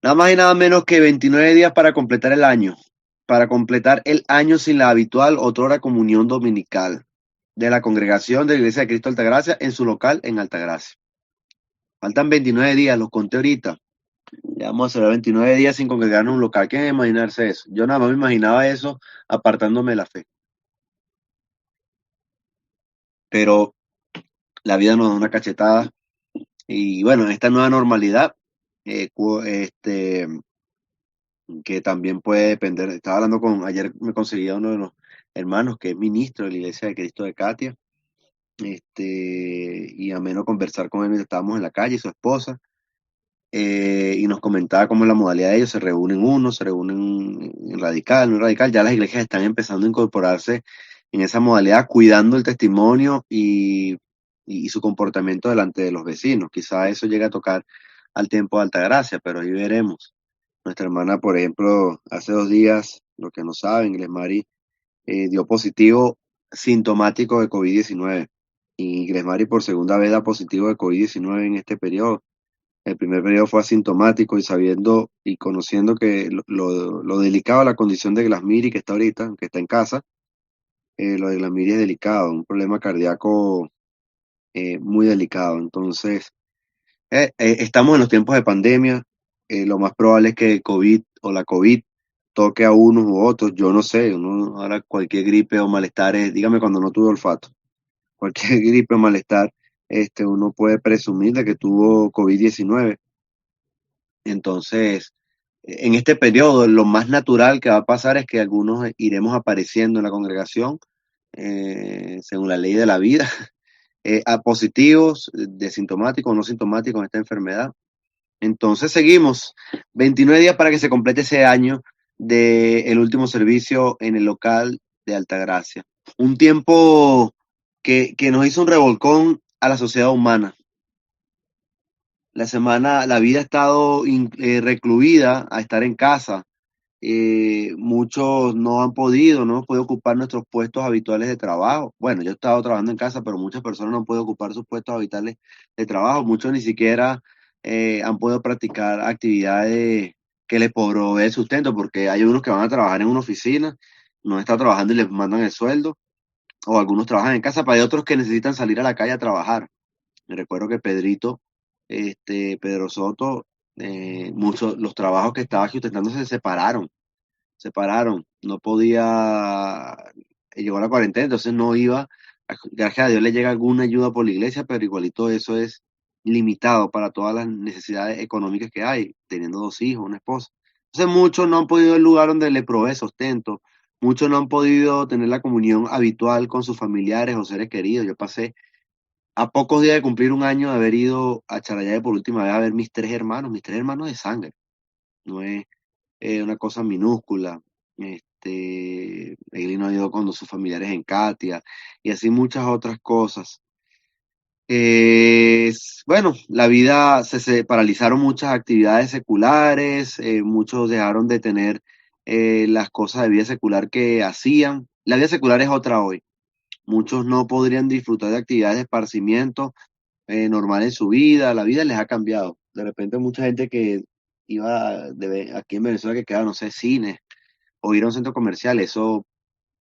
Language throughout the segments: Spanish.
Nada más y nada menos que 29 días para completar el año. Para completar el año sin la habitual otrora comunión dominical de la congregación de la Iglesia de Cristo Altagracia en su local en Altagracia. Faltan 29 días, los conté ahorita. Ya vamos a celebrar 29 días sin congregarnos en un local. ¿Quién imaginarse eso? Yo nada más me imaginaba eso apartándome de la fe. Pero la vida nos da una cachetada. Y bueno, esta nueva normalidad, que también puede depender. Estaba hablando ayer me conseguía uno de los hermanos que es ministro de la Iglesia de Cristo de Catia, y ameno conversar con él mientras estábamos en la calle, y su esposa, y nos comentaba cómo es la modalidad de ellos, se reúnen unos, se reúnen en radical, no en radical, ya las iglesias están empezando a incorporarse en esa modalidad, cuidando el testimonio y su comportamiento delante de los vecinos. Quizá eso llegue a tocar al tiempo de Altagracia, pero ahí veremos. Nuestra hermana, por ejemplo, hace 2 días, lo que no saben, Gresmari dio positivo sintomático de COVID-19. Y Gresmari por segunda vez da positivo de COVID-19 en este periodo. El primer periodo fue asintomático y sabiendo y conociendo que lo delicado de la condición de Glasmiri que está ahorita, que está en casa, lo de Glasmiri es delicado, un problema cardíaco muy delicado. Entonces, estamos en los tiempos de pandemia. Lo más probable es que COVID o la COVID toque a unos u otros. Yo no sé, ahora cualquier gripe o malestar, dígame cuando no tuve olfato, cualquier gripe o malestar, uno puede presumir de que tuvo COVID-19. Entonces, en este periodo, lo más natural que va a pasar es que algunos iremos apareciendo en la congregación, según la ley de la vida, a positivos, de sintomáticos o no sintomáticos en esta enfermedad. Entonces seguimos 29 días para que se complete ese año del último servicio en el local de Altagracia. Un tiempo que nos hizo un revolcón a la sociedad humana. La vida ha estado recluida a estar en casa. Muchos no hemos podido ocupar nuestros puestos habituales de trabajo. Bueno, yo he estado trabajando en casa, pero muchas personas no han podido ocupar sus puestos habituales de trabajo. Muchos ni siquiera han podido practicar actividades que les proveen sustento, porque hay unos que van a trabajar en una oficina, no están trabajando y les mandan el sueldo, o algunos trabajan en casa, pero hay otros que necesitan salir a la calle a trabajar. Me recuerdo que Pedro Soto, los trabajos que estaba sustentando se separaron, no podía, llegó a la cuarentena, entonces no iba, gracias a Dios le llega alguna ayuda por la iglesia, pero igualito eso es limitado para todas las necesidades económicas que hay, teniendo 2 hijos, una esposa. Entonces muchos no han podido ir al lugar donde le provee sustento, muchos no han podido tener la comunión habitual con sus familiares o seres queridos. Yo pasé a pocos días de cumplir un año de haber ido a Charallave por última vez a ver mis tres hermanos de sangre, no es una cosa minúscula. Eileen no ha ido con sus familiares en Katia y así muchas otras cosas. Bueno, se paralizaron muchas actividades seculares, muchos dejaron de tener las cosas de vida secular que hacían. La vida secular es otra hoy. Muchos no podrían disfrutar de actividades de esparcimiento normal en su vida. La vida les ha cambiado. De repente mucha gente que iba aquí en Venezuela que quedaba, no sé, cines o ir a un centro comercial, eso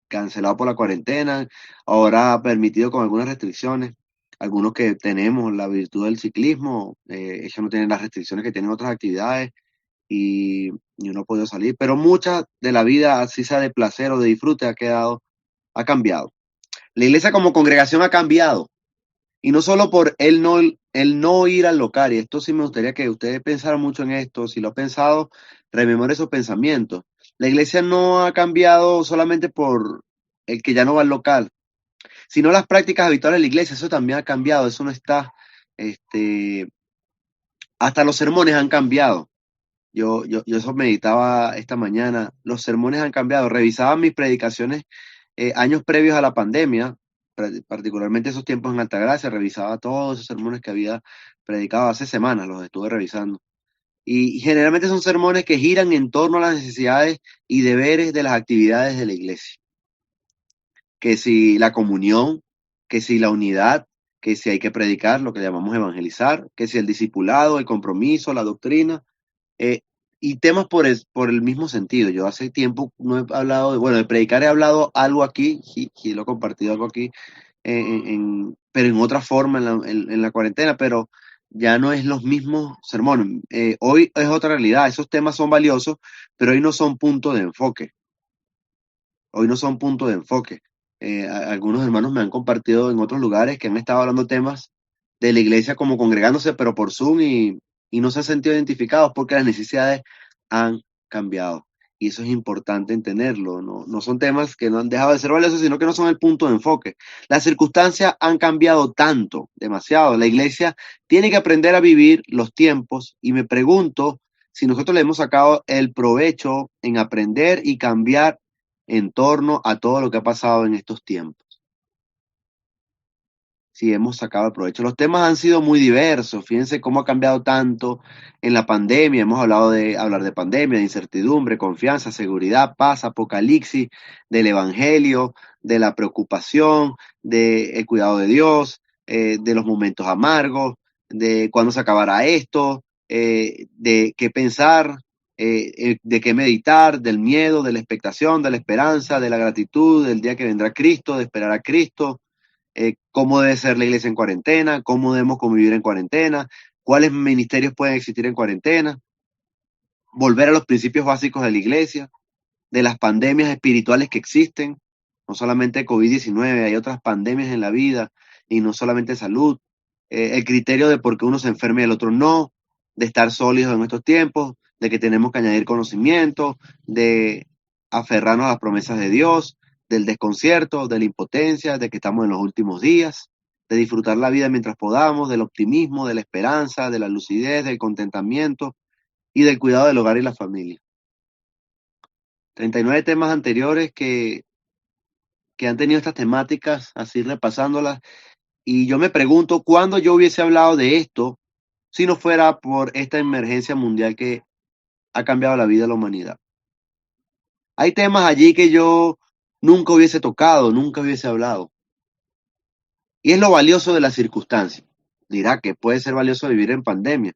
cancelado por la cuarentena, ahora permitido con algunas restricciones. Algunos que tenemos la virtud del ciclismo, ellos no tienen las restricciones que tienen otras actividades y uno ha podido salir, pero mucha de la vida, así sea de placer o de disfrute, ha cambiado. La iglesia como congregación ha cambiado. Y no solo por el no ir al local, y esto sí me gustaría que ustedes pensaran mucho en esto, si lo han pensado, rememore esos pensamientos. La iglesia no ha cambiado solamente por el que ya no va al local, sino las prácticas habituales de la iglesia, eso también ha cambiado, eso no está, este, hasta los sermones han cambiado. Yo eso meditaba esta mañana, los sermones han cambiado, revisaba mis predicaciones años previos a la pandemia, particularmente esos tiempos en Altagracia, revisaba todos esos sermones que había predicado hace semanas, los estuve revisando. Y generalmente son sermones que giran en torno a las necesidades y deberes de las actividades de la iglesia. Que si la comunión, que si la unidad, que si hay que predicar, lo que llamamos evangelizar, que si el discipulado, el compromiso, la doctrina. y temas por el mismo sentido. Yo hace tiempo no he hablado, bueno, de predicar he hablado algo aquí, y lo he compartido algo aquí, pero en otra forma en la cuarentena, pero ya no es los mismos sermones. Hoy es otra realidad, esos temas son valiosos, pero hoy no son punto de enfoque. Hoy no son punto de enfoque. Algunos hermanos me han compartido en otros lugares que han estado hablando temas de la iglesia como congregándose, pero por Zoom y no se han sentido identificados porque las necesidades han cambiado. Y eso es importante entenderlo. No son temas que no han dejado de ser valiosos, sino que no son el punto de enfoque. Las circunstancias han cambiado tanto, demasiado. La iglesia tiene que aprender a vivir los tiempos y me pregunto si nosotros le hemos sacado el provecho en aprender y cambiar en torno a todo lo que ha pasado en estos tiempos. Sí, hemos sacado el provecho. Los temas han sido muy diversos. Fíjense cómo ha cambiado tanto en la pandemia. Hemos hablado de hablar de pandemia, de incertidumbre, confianza, seguridad, paz, apocalipsis, del evangelio, de la preocupación, del cuidado de Dios, de los momentos amargos, de cuándo se acabará esto, de qué pensar, de qué meditar, del miedo, de la expectación, de la esperanza, de la gratitud, del día que vendrá Cristo, de esperar a Cristo, cómo debe ser la iglesia en cuarentena, cómo debemos convivir en cuarentena, cuáles ministerios pueden existir en cuarentena, volver a los principios básicos de la iglesia, de las pandemias espirituales que existen, no solamente COVID-19, hay otras pandemias en la vida y no solamente salud, el criterio de por qué uno se enferma y el otro no, de estar sólidos en estos tiempos, de que tenemos que añadir conocimiento, de aferrarnos a las promesas de Dios, del desconcierto, de la impotencia, de que estamos en los últimos días, de disfrutar la vida mientras podamos, del optimismo, de la esperanza, de la lucidez, del contentamiento y del cuidado del hogar y la familia. 39 temas anteriores que han tenido estas temáticas, así repasándolas, y yo me pregunto cuándo yo hubiese hablado de esto si no fuera por esta emergencia mundial que ha cambiado la vida de la humanidad. Hay temas allí que yo nunca hubiese tocado, nunca hubiese hablado. Y es lo valioso de las circunstancias. Dirá que puede ser valioso vivir en pandemia,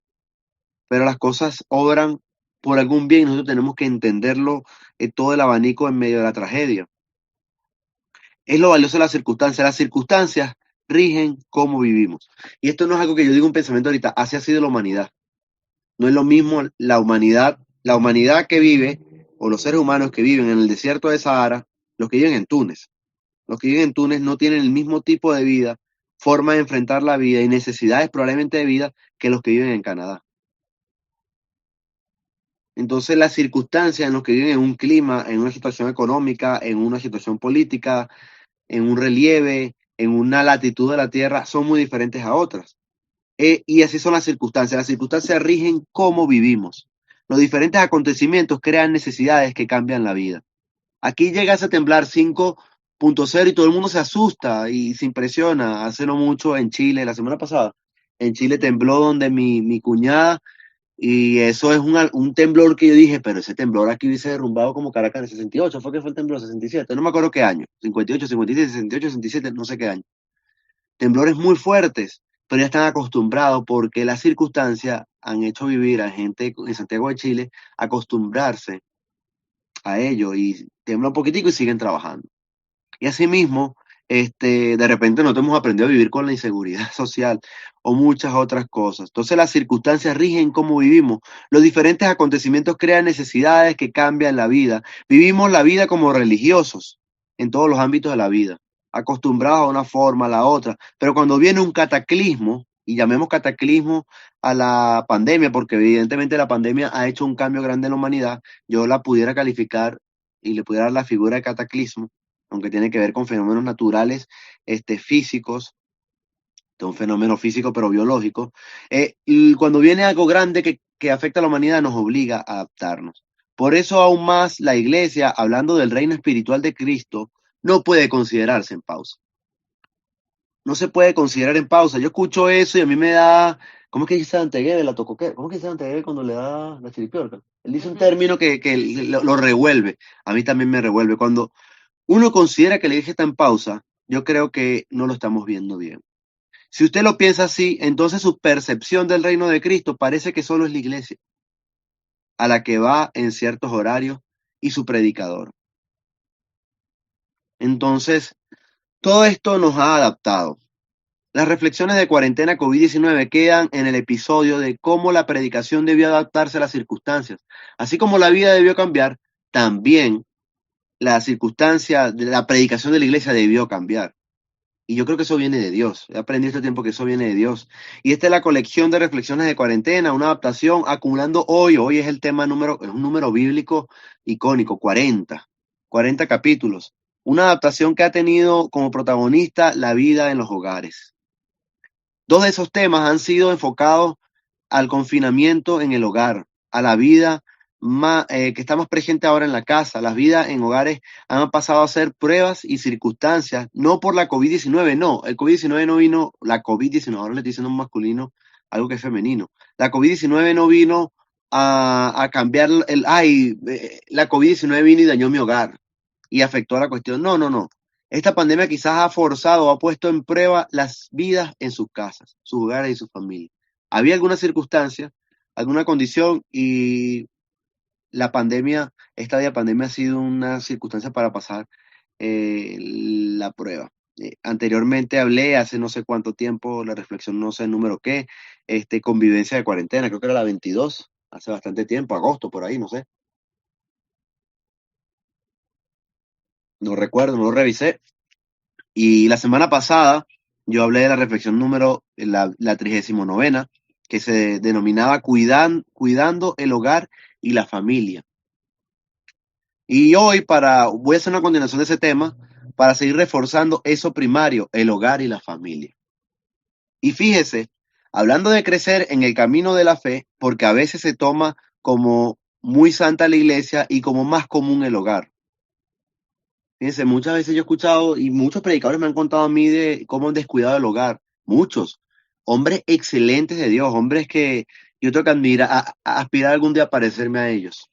pero las cosas obran por algún bien y nosotros tenemos que entenderlo en todo el abanico en medio de la tragedia. Es lo valioso de las circunstancias. Las circunstancias rigen cómo vivimos. Y esto no es algo que yo diga un pensamiento ahorita, así ha sido la humanidad. No es lo mismo la humanidad que vive, o los seres humanos que viven en el desierto de Sahara, los que viven en Túnez. Los que viven en Túnez no tienen el mismo tipo de vida, forma de enfrentar la vida y necesidades probablemente de vida que los que viven en Canadá. Entonces las circunstancias en los que viven en un clima, en una situación económica, en una situación política, en un relieve, en una latitud de la Tierra, son muy diferentes a otras. Y así son las circunstancias. Las circunstancias rigen cómo vivimos. Los diferentes acontecimientos crean necesidades que cambian la vida. Aquí llegas a temblar 5.0 y todo el mundo se asusta y se impresiona. Hace no mucho en Chile, la semana pasada, en Chile tembló donde mi cuñada, y eso es un temblor que yo dije, pero ese temblor aquí hubiese derrumbado como Caracas en el 68, fue que fue el temblor 67, no me acuerdo qué año, 58, 57, 68, 67, no sé qué año. Temblores muy fuertes, pero ya están acostumbrados porque las circunstancias han hecho vivir a gente en Santiago de Chile acostumbrarse a ello y tiembla un poquitico y siguen trabajando. Y asimismo, de repente nosotros hemos aprendido a vivir con la inseguridad social o muchas otras cosas. Entonces las circunstancias rigen cómo vivimos. Los diferentes acontecimientos crean necesidades que cambian la vida. Vivimos la vida como religiosos en todos los ámbitos de la vida, acostumbrados a una forma, a la otra. Pero cuando viene un cataclismo, y llamemos cataclismo a la pandemia, porque evidentemente la pandemia ha hecho un cambio grande en la humanidad, yo la pudiera calificar y le pudiera dar la figura de cataclismo, aunque tiene que ver con fenómenos naturales, físicos, de un fenómeno físico pero biológico. Y cuando viene algo grande que afecta a la humanidad, nos obliga a adaptarnos. Por eso aún más la iglesia, hablando del reino espiritual de Cristo, no puede considerarse en pausa. No se puede considerar en pausa. Yo escucho eso y a mí me da, ¿cómo es que dice Anteguere, la tocoquera? ¿Cómo es que dice Anteguere cuando le da la chiripiorca? Él dice un término que lo revuelve. A mí también me revuelve. Cuando uno considera que la iglesia está en pausa, yo creo que no lo estamos viendo bien. Si usted lo piensa así, entonces su percepción del reino de Cristo parece que solo es la iglesia. a la que va en ciertos horarios y su predicador. Entonces, todo esto nos ha adaptado. Las reflexiones de cuarentena COVID-19 quedan en el episodio de cómo la predicación debió adaptarse a las circunstancias. Así como la vida debió cambiar, también la circunstancia de la predicación de la iglesia debió cambiar. Y yo creo que eso viene de Dios. He aprendido este tiempo que eso viene de Dios. Y esta es la colección de reflexiones de cuarentena, una adaptación acumulando hoy. Hoy es el tema es un número bíblico icónico, 40 capítulos. Una adaptación que ha tenido como protagonista la vida en los hogares. Dos de esos temas han sido enfocados al confinamiento en el hogar, a la vida que está más presente ahora en la casa. Las vidas en hogares han pasado a ser pruebas y circunstancias, no por la COVID-19, no. El COVID-19 no vino, la COVID-19, ahora le estoy diciendo un masculino, algo que es femenino. La COVID-19 no vino a cambiar la COVID-19 vino y dañó mi hogar y afectó a la cuestión. No, no, no. Esta pandemia quizás ha forzado o ha puesto en prueba las vidas en sus casas, sus hogares y sus familias. Había alguna circunstancia, alguna condición y esta de pandemia ha sido una circunstancia para pasar la prueba. Anteriormente hablé hace no sé cuánto tiempo, la reflexión no sé el número qué, convivencia de cuarentena, creo que era la 22, hace bastante tiempo, agosto por ahí, no sé, no recuerdo, no lo revisé. Y la semana pasada yo hablé de la reflexión la 39ª, que se denominaba Cuidando el hogar y la familia. Y hoy voy a hacer una continuación de ese tema para seguir reforzando eso primario, el hogar y la familia. Y fíjese, hablando de crecer en el camino de la fe, porque a veces se toma como muy santa la iglesia y como más común el hogar. Fíjense, muchas veces yo he escuchado y muchos predicadores me han contado a mí de cómo han descuidado el hogar. Muchos. Hombres excelentes de Dios, hombres que yo tengo que aspirar algún día a parecerme a ellos.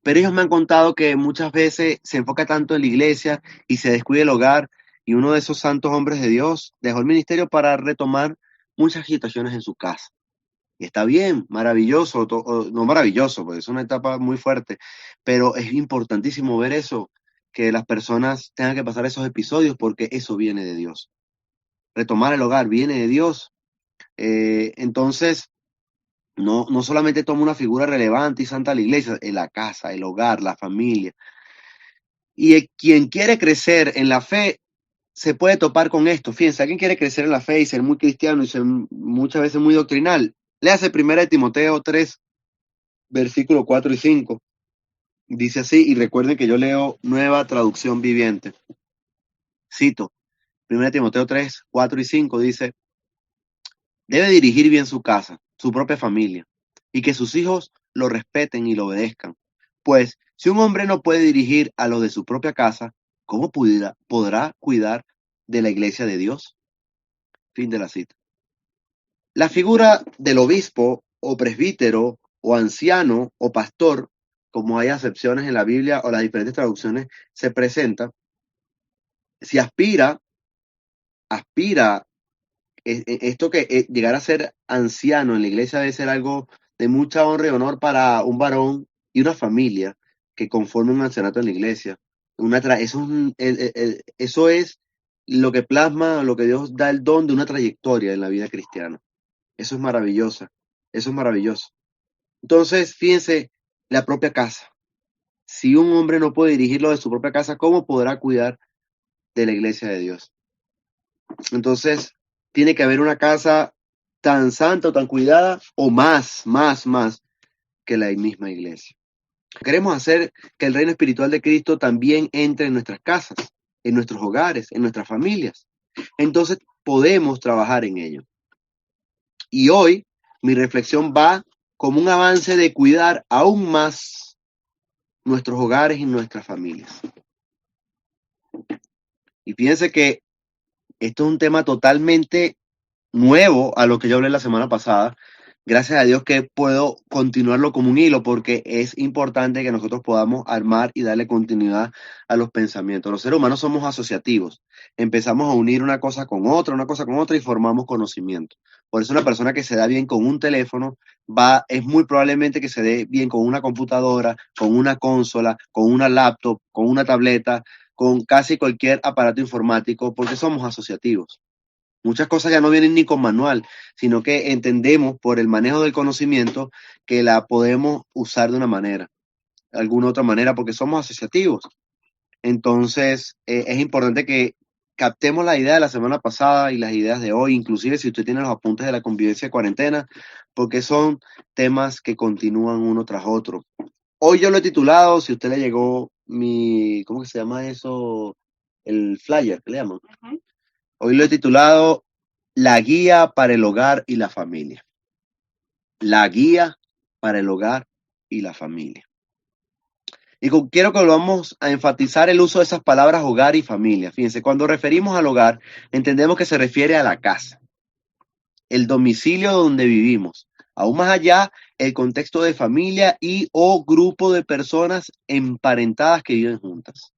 Pero ellos me han contado que muchas veces se enfoca tanto en la iglesia y se descuida el hogar. Y uno de esos santos hombres de Dios dejó el ministerio para retomar muchas situaciones en su casa. Y está bien, maravilloso, no maravilloso, porque es una etapa muy fuerte, pero es importantísimo ver eso, que las personas tengan que pasar esos episodios porque eso viene de Dios. Retomar el hogar viene de Dios. Entonces, no solamente toma una figura relevante y santa la iglesia, en la casa, el hogar, la familia. Y quien quiere crecer en la fe se puede topar con esto. Fíjense, alguien quiere crecer en la fe y ser muy cristiano y ser muchas veces muy doctrinal. Léase 1 Timoteo 3, versículos 4 y 5. Dice así, y recuerden que yo leo Nueva Traducción Viviente. Cito, 1 Timoteo 3, 4 y 5 dice, debe dirigir bien su casa, su propia familia, y que sus hijos lo respeten y lo obedezcan. Pues, si un hombre no puede dirigir a los de su propia casa, ¿cómo podrá cuidar de la iglesia de Dios? Fin de la cita. La figura del obispo o presbítero o anciano o pastor, como hay acepciones en la Biblia o las diferentes traducciones, se presenta. Si aspira, esto que llegar a ser anciano en la iglesia debe ser algo de mucha honra y honor para un varón y una familia que conforme un ancianato en la iglesia. Eso es lo que plasma, lo que Dios da el don de una trayectoria en la vida cristiana. Eso es maravilloso. Eso es maravilloso. Entonces, fíjense, la propia casa. Si un hombre no puede dirigirlo de su propia casa, ¿cómo podrá cuidar de la iglesia de Dios? Entonces, tiene que haber una casa tan santa o tan cuidada o más que la misma iglesia. Queremos hacer que el reino espiritual de Cristo también entre en nuestras casas, en nuestros hogares, en nuestras familias. Entonces, podemos trabajar en ello. Y hoy, mi reflexión va como un avance de cuidar aún más nuestros hogares y nuestras familias. Y fíjense que esto es un tema totalmente nuevo a lo que yo hablé la semana pasada, Gracias a Dios que puedo continuarlo como un hilo porque es importante que nosotros podamos armar y darle continuidad a los pensamientos. Los seres humanos somos asociativos. Empezamos a unir una cosa con otra y formamos conocimiento. Por eso una persona que se da bien con un teléfono es muy probablemente que se dé bien con una computadora, con una consola, con una laptop, con una tableta, con casi cualquier aparato informático, porque somos asociativos. Muchas cosas ya no vienen ni con manual, sino que entendemos por el manejo del conocimiento que la podemos usar de una manera, de alguna otra manera, porque somos asociativos. Entonces, es importante que captemos la idea de la semana pasada y las ideas de hoy, inclusive si usted tiene los apuntes de la convivencia de cuarentena, porque son temas que continúan uno tras otro. Hoy yo lo he titulado, si usted le llegó ¿cómo que se llama eso? El flyer, ¿qué le llaman? Hoy lo he titulado La guía para el hogar y la familia. La guía para el hogar y la familia. Y quiero que volvamos a enfatizar el uso de esas palabras hogar y familia. Fíjense, cuando referimos al hogar, entendemos que se refiere a la casa, el domicilio donde vivimos. Aún más allá, el contexto de familia y o grupo de personas emparentadas que viven juntas.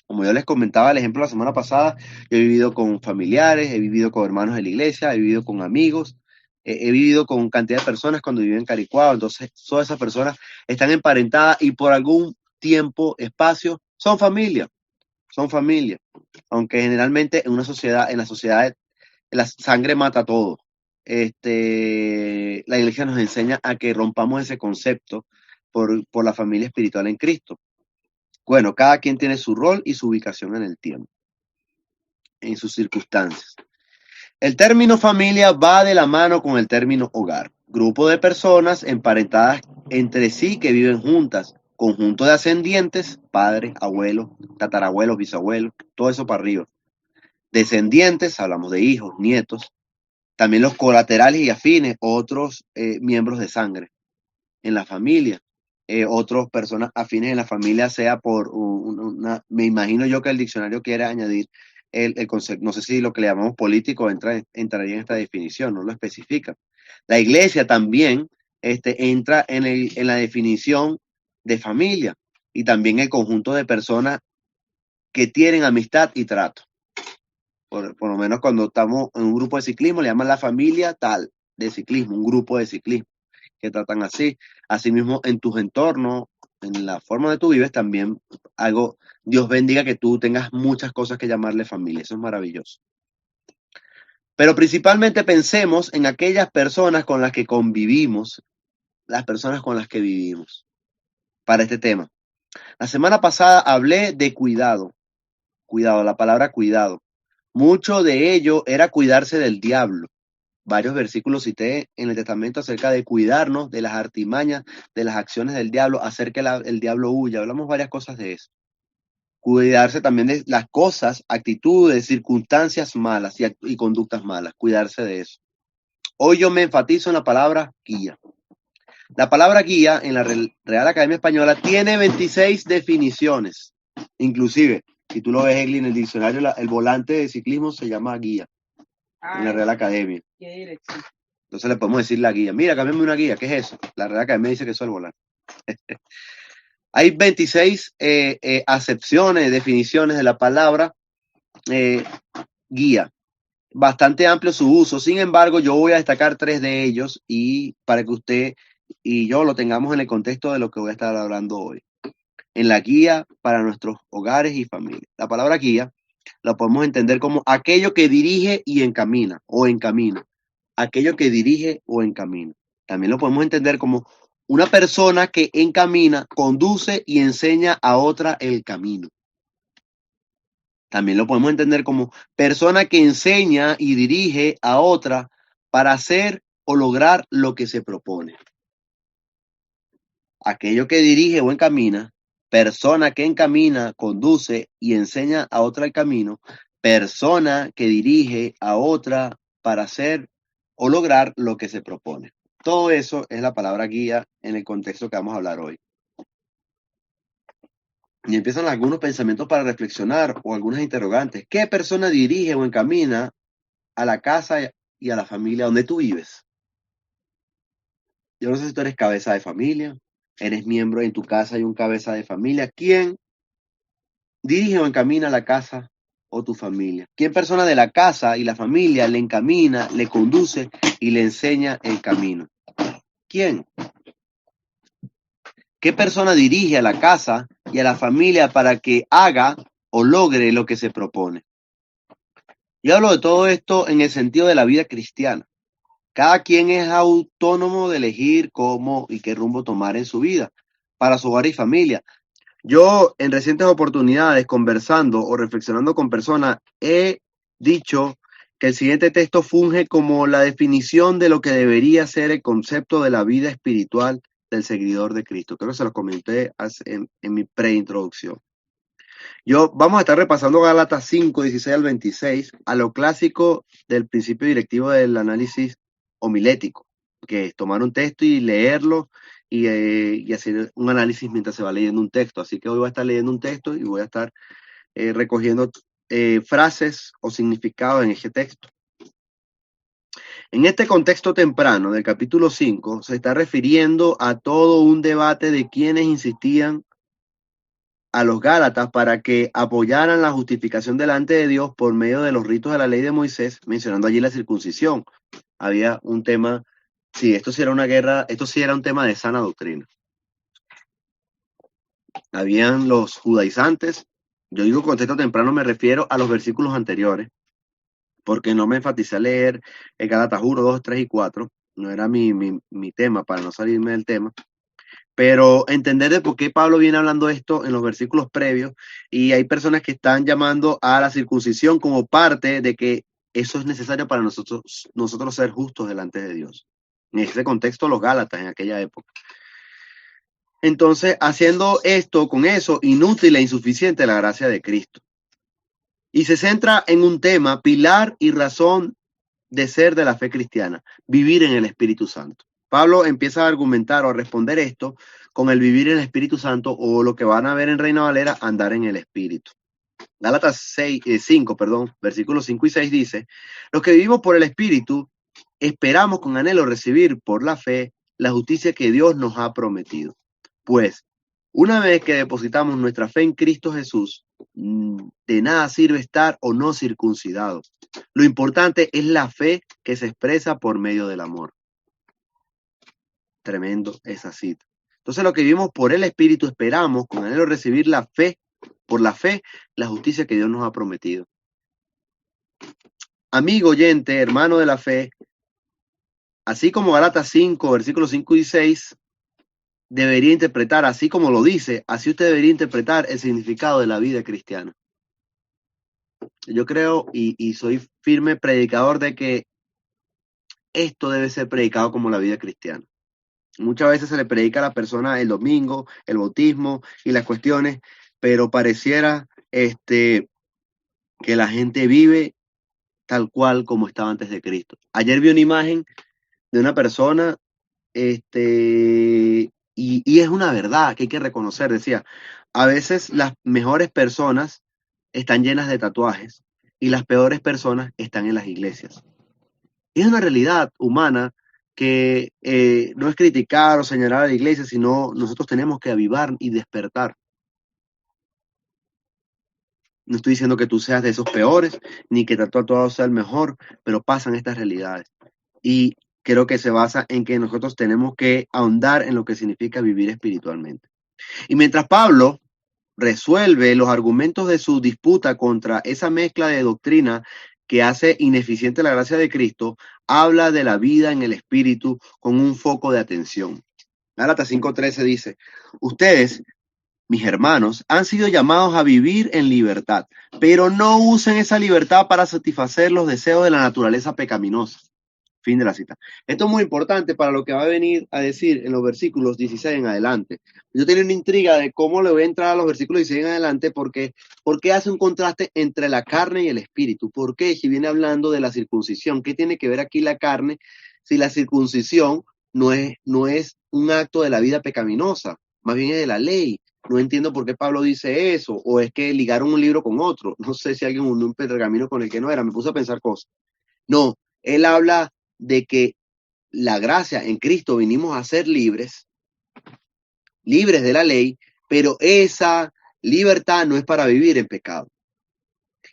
Como yo les comentaba el ejemplo la semana pasada, yo he vivido con familiares, he vivido con hermanos de la iglesia, he vivido con amigos, he vivido con cantidad de personas cuando viví en Caricuao. Entonces, todas esas personas están emparentadas y por algún tiempo, espacio, son familia, son familia. Aunque generalmente en la sociedad, la sangre mata todo. La iglesia nos enseña a que rompamos ese concepto por la familia espiritual en Cristo. Bueno, cada quien tiene su rol y su ubicación en el tiempo, en sus circunstancias. El término familia va de la mano con el término hogar. Grupo de personas emparentadas entre sí que viven juntas. Conjunto de ascendientes, padres, abuelos, tatarabuelos, bisabuelos, todo eso para arriba. Descendientes, hablamos de hijos, nietos. También los colaterales y afines, otros miembros de sangre en la familia. Otras personas afines en la familia, sea por me imagino yo que el diccionario quiere añadir el concepto, no sé si lo que le llamamos político entraría en esta definición, no lo especifica. La iglesia también entra en la definición de familia y también el conjunto de personas que tienen amistad y trato. Por lo menos cuando estamos en un grupo de ciclismo, le llaman la familia tal de ciclismo, un grupo de ciclismo que tratan así. Asimismo, en tus entornos, en la forma de tú vives, también Dios bendiga que tú tengas muchas cosas que llamarle familia. Eso es maravilloso. Pero principalmente pensemos en aquellas personas con las que convivimos, las personas con las que vivimos, para este tema. La semana pasada hablé de cuidado, la palabra cuidado. Mucho de ello era cuidarse del diablo. Varios versículos cité en el Testamento acerca de cuidarnos de las artimañas, de las acciones del diablo, hacer que el diablo huya. Hablamos varias cosas de eso. Cuidarse también de las cosas, actitudes, circunstancias malas y conductas malas. Cuidarse de eso. Hoy yo me enfatizo en la palabra guía. La palabra guía en la Real Academia Española tiene 26 definiciones. Inclusive, si tú lo ves en el diccionario, el volante de ciclismo se llama guía en la Real Academia. ¿Qué dirección? Entonces le podemos decir la guía. Mira, cámbiame una guía. ¿Qué es eso? La Real Academia dice que eso es el volante. Hay 26 acepciones, definiciones de la palabra guía. Bastante amplio su uso. Sin embargo, yo voy a destacar 3 de ellos y para que usted y yo lo tengamos en el contexto de lo que voy a estar hablando hoy. En la guía para nuestros hogares y familias. La palabra guía la podemos entender como aquello que dirige y encamina o encamina. Aquello que dirige o encamina. También lo podemos entender como una persona que encamina, conduce y enseña a otra el camino. También lo podemos entender como persona que enseña y dirige a otra para hacer o lograr lo que se propone. Aquello que dirige o encamina, persona que encamina, conduce y enseña a otra el camino, persona que dirige a otra para hacer o lograr lo que se propone. Todo eso es la palabra guía en el contexto que vamos a hablar hoy. Y empiezan algunos pensamientos para reflexionar o algunas interrogantes. ¿Qué persona dirige o encamina a la casa y a la familia donde tú vives? Yo no sé si tú eres cabeza de familia, eres miembro en tu casa, hay un cabeza de familia. ¿Quién dirige o encamina la casa o tu familia? ¿Qué persona de la casa y la familia le encamina, le conduce y le enseña el camino? ¿Quién? ¿Qué persona dirige a la casa y a la familia para que haga o logre lo que se propone? Yo hablo de todo esto en el sentido de la vida cristiana. Cada quien es autónomo de elegir cómo y qué rumbo tomar en su vida, para su hogar y familia. Yo, en recientes oportunidades, conversando o reflexionando con personas, he dicho que el siguiente texto funge como la definición de lo que debería ser el concepto de la vida espiritual del seguidor de Cristo. Creo que se lo comenté en mi preintroducción. Vamos a estar repasando Gálatas 5, 16 al 26, a lo clásico del principio directivo del análisis homilético, que es tomar un texto y leerlo y hacer un análisis mientras se va leyendo un texto. Así que hoy voy a estar leyendo un texto y voy a estar recogiendo frases o significados en ese texto. En este contexto temprano del capítulo 5, se está refiriendo a todo un debate de quienes insistían a los Gálatas para que apoyaran la justificación delante de Dios por medio de los ritos de la ley de Moisés, mencionando allí la circuncisión. Había un tema, sí, esto sí era una guerra, esto sí era un tema de sana doctrina. Habían los judaizantes, yo digo contexto temprano, me refiero a los versículos anteriores, porque no me enfaticé a leer el Gálatas 1, 2, 3 y 4, no era mi tema, para no salirme del tema. Pero entender de por qué Pablo viene hablando esto en los versículos previos, y hay personas que están llamando a la circuncisión como parte de que eso es necesario para nosotros ser justos delante de Dios. En ese contexto, los Gálatas en aquella época. Entonces, haciendo esto con eso, inútil e insuficiente la gracia de Cristo. Y se centra en un tema, pilar y razón de ser de la fe cristiana, vivir en el Espíritu Santo. Pablo empieza a argumentar o a responder esto con el vivir en el Espíritu Santo, o lo que van a ver en Reina Valera, andar en el Espíritu. Gálatas 5, versículos 5 y 6 dice: los que vivimos por el Espíritu esperamos con anhelo recibir por la fe la justicia que Dios nos ha prometido. Pues, una vez que depositamos nuestra fe en Cristo Jesús, de nada sirve estar o no circuncidados. Lo importante es la fe que se expresa por medio del amor. Tremendo esa cita. Entonces, lo que vivimos por el Espíritu esperamos con anhelo recibir la fe, por la fe, la justicia que Dios nos ha prometido. Amigo oyente, hermano de la fe, así como Gálatas 5, versículos 5 y 6, debería interpretar, así como lo dice, así usted debería interpretar el significado de la vida cristiana. Yo creo y soy firme predicador de que esto debe ser predicado como la vida cristiana. Muchas veces se le predica a la persona el domingo, el bautismo y las cuestiones, pero pareciera que la gente vive tal cual como estaba antes de Cristo. Ayer vi una imagen de una persona, y es una verdad que hay que reconocer. Decía, a veces las mejores personas están llenas de tatuajes y las peores personas están en las iglesias. Es una realidad humana que no es criticar o señalar a la iglesia, sino nosotros tenemos que avivar y despertar. No estoy diciendo que tú seas de esos peores, ni que tatuado sea el mejor, pero pasan estas realidades. Y creo que se basa en que nosotros tenemos que ahondar en lo que significa vivir espiritualmente. Y mientras Pablo resuelve los argumentos de su disputa contra esa mezcla de doctrina que hace ineficiente la gracia de Cristo, habla de la vida en el Espíritu con un foco de atención. Gálatas 5:13 dice: ustedes, mis hermanos, han sido llamados a vivir en libertad, pero no usen esa libertad para satisfacer los deseos de la naturaleza pecaminosa. Fin de la cita. Esto es muy importante para lo que va a venir a decir en los versículos 16 en adelante. Yo tenía una intriga de cómo le voy a entrar a los versículos 16 en adelante, porque hace un contraste entre la carne y el espíritu. ¿Por qué? Si viene hablando de la circuncisión, ¿qué tiene que ver aquí la carne si la circuncisión no es un acto de la vida pecaminosa, más bien es de la ley? No entiendo por qué Pablo dice eso, o es que ligaron un libro con otro. No sé si alguien unió un pergamino con el que no era, me puse a pensar cosas. No, él habla de que la gracia en Cristo vinimos a ser libres, libres de la ley, pero esa libertad no es para vivir en pecado.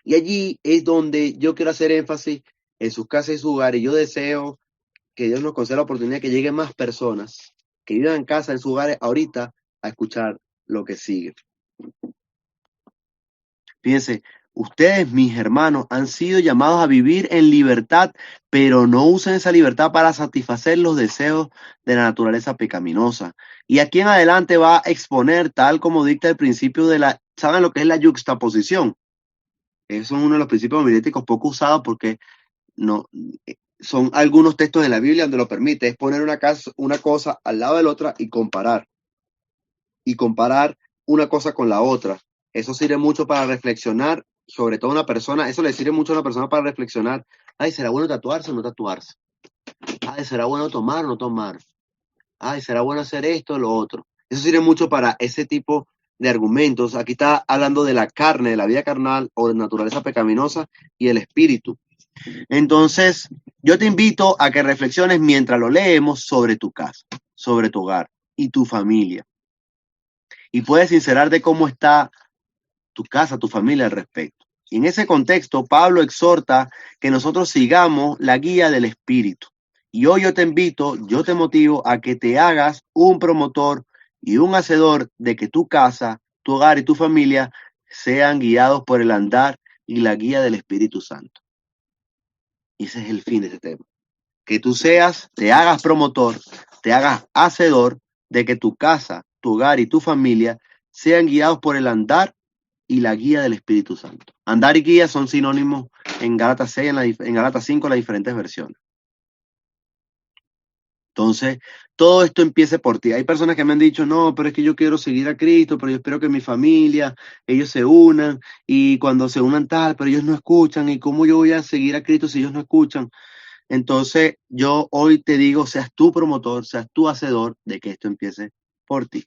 Y allí es donde yo quiero hacer énfasis en sus casas y sus hogares. Yo deseo que Dios nos conceda la oportunidad de que lleguen más personas que vivan en casa, en sus hogares, ahorita a escuchar lo que sigue. Fíjense, ustedes, mis hermanos, han sido llamados a vivir en libertad, pero no usen esa libertad para satisfacer los deseos de la naturaleza pecaminosa. Y aquí en adelante va a exponer, tal como dicta el principio de la, ¿saben lo que es la yuxtaposición? Eso es uno de los principios homiléticos poco usados porque no son algunos textos de la Biblia donde lo permite, es poner una cosa al lado de la otra y comparar una cosa con la otra. Eso sirve mucho para reflexionar, sobre todo una persona, eso le sirve mucho a una persona para reflexionar, ay, ¿será bueno tatuarse o no tatuarse? Ay, ¿será bueno tomar o no tomar? Ay, ¿será bueno hacer esto o lo otro? Eso sirve mucho para ese tipo de argumentos. Aquí está hablando de la carne, de la vida carnal o de naturaleza pecaminosa y el espíritu. Entonces, yo te invito a que reflexiones mientras lo leemos sobre tu casa, sobre tu hogar y tu familia. Y puedes sincerarte cómo está tu casa, tu familia al respecto. Y en ese contexto, Pablo exhorta que nosotros sigamos la guía del Espíritu. Y hoy yo te invito, yo te motivo a que te hagas un promotor y un hacedor de que tu casa, tu hogar y tu familia sean guiados por el andar y la guía del Espíritu Santo. Y ese es el fin de este tema. Que tú te hagas promotor, te hagas hacedor de que tu casa, tu hogar y tu familia sean guiados por el andar y la guía del Espíritu Santo. Andar y guía son sinónimos en Gálatas 6, en Gálatas 5, las diferentes versiones. Entonces, todo esto empiece por ti. Hay personas que me han dicho, no, pero es que yo quiero seguir a Cristo, pero yo espero que mi familia, ellos se unan, y cuando se unan tal, pero ellos no escuchan, y cómo yo voy a seguir a Cristo si ellos no escuchan. Entonces, yo hoy te digo, seas tú promotor, seas tú hacedor de que esto empiece por ti.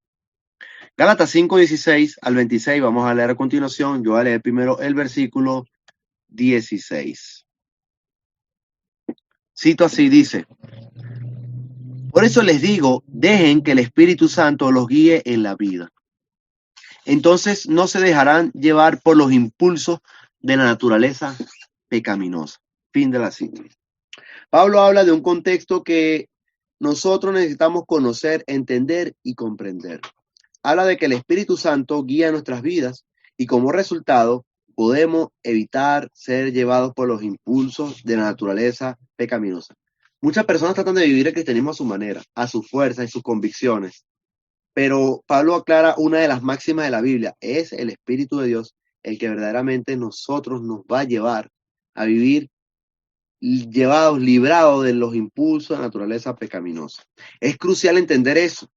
Gálatas 5, 16 al 26, vamos a leer a continuación. Yo voy a leer primero el versículo 16. Cito así, dice: por eso les digo, dejen que el Espíritu Santo los guíe en la vida. Entonces no se dejarán llevar por los impulsos de la naturaleza pecaminosa. Fin de la cita. Pablo habla de un contexto que nosotros necesitamos conocer, entender y comprender. Habla de que el Espíritu Santo guía nuestras vidas y como resultado podemos evitar ser llevados por los impulsos de la naturaleza pecaminosa. Muchas personas tratan de vivir el cristianismo a su manera, a su fuerza y sus convicciones. Pero Pablo aclara una de las máximas de la Biblia: es el Espíritu de Dios el que verdaderamente nosotros nos va a llevar a vivir llevados, librados de los impulsos de la naturaleza pecaminosa. Es crucial entender eso.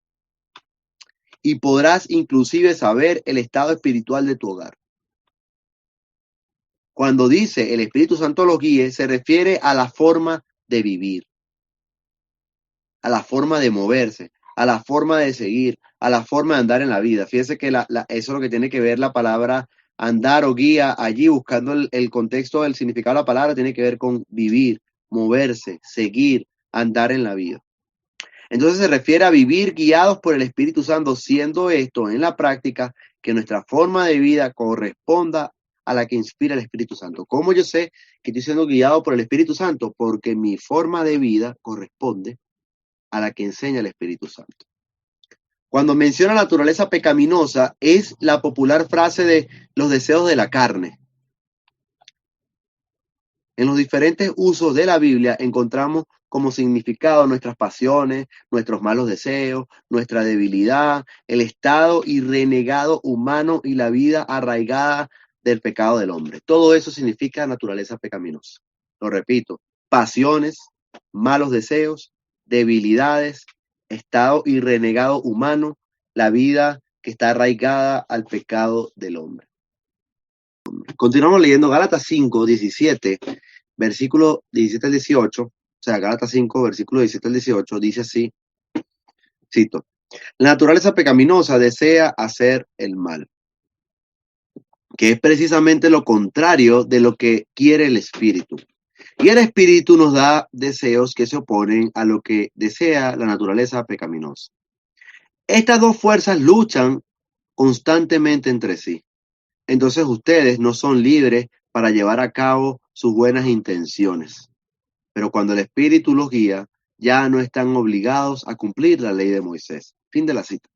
Y podrás inclusive saber el estado espiritual de tu hogar. Cuando dice el Espíritu Santo los guíe, se refiere a la forma de vivir, a la forma de moverse, a la forma de seguir, a la forma de andar en la vida. Fíjense que eso es lo que tiene que ver la palabra andar o guía allí, buscando el contexto del significado de la palabra, tiene que ver con vivir, moverse, seguir, andar en la vida. Entonces se refiere a vivir guiados por el Espíritu Santo, siendo esto en la práctica que nuestra forma de vida corresponda a la que inspira el Espíritu Santo. ¿Cómo yo sé que estoy siendo guiado por el Espíritu Santo? Porque mi forma de vida corresponde a la que enseña el Espíritu Santo. Cuando menciona naturaleza pecaminosa, es la popular frase de los deseos de la carne. En los diferentes usos de la Biblia encontramos como significado nuestras pasiones, nuestros malos deseos, nuestra debilidad, el estado irrenegado humano y la vida arraigada del pecado del hombre. Todo eso significa naturaleza pecaminosa. Lo repito: pasiones, malos deseos, debilidades, estado irrenegado humano, la vida que está arraigada al pecado del hombre. Continuamos leyendo Gálatas 5, 17, versículo 17 al 18, o sea, Gálatas 5, versículo 17 al 18, dice así, cito: la naturaleza pecaminosa desea hacer el mal, que es precisamente lo contrario de lo que quiere el Espíritu. Y el espíritu nos da deseos que se oponen a lo que desea la naturaleza pecaminosa. Estas dos fuerzas luchan constantemente entre sí. Entonces ustedes no son libres para llevar a cabo sus buenas intenciones. Pero cuando el espíritu los guía, ya no están obligados a cumplir la ley de Moisés. Fin de la cita.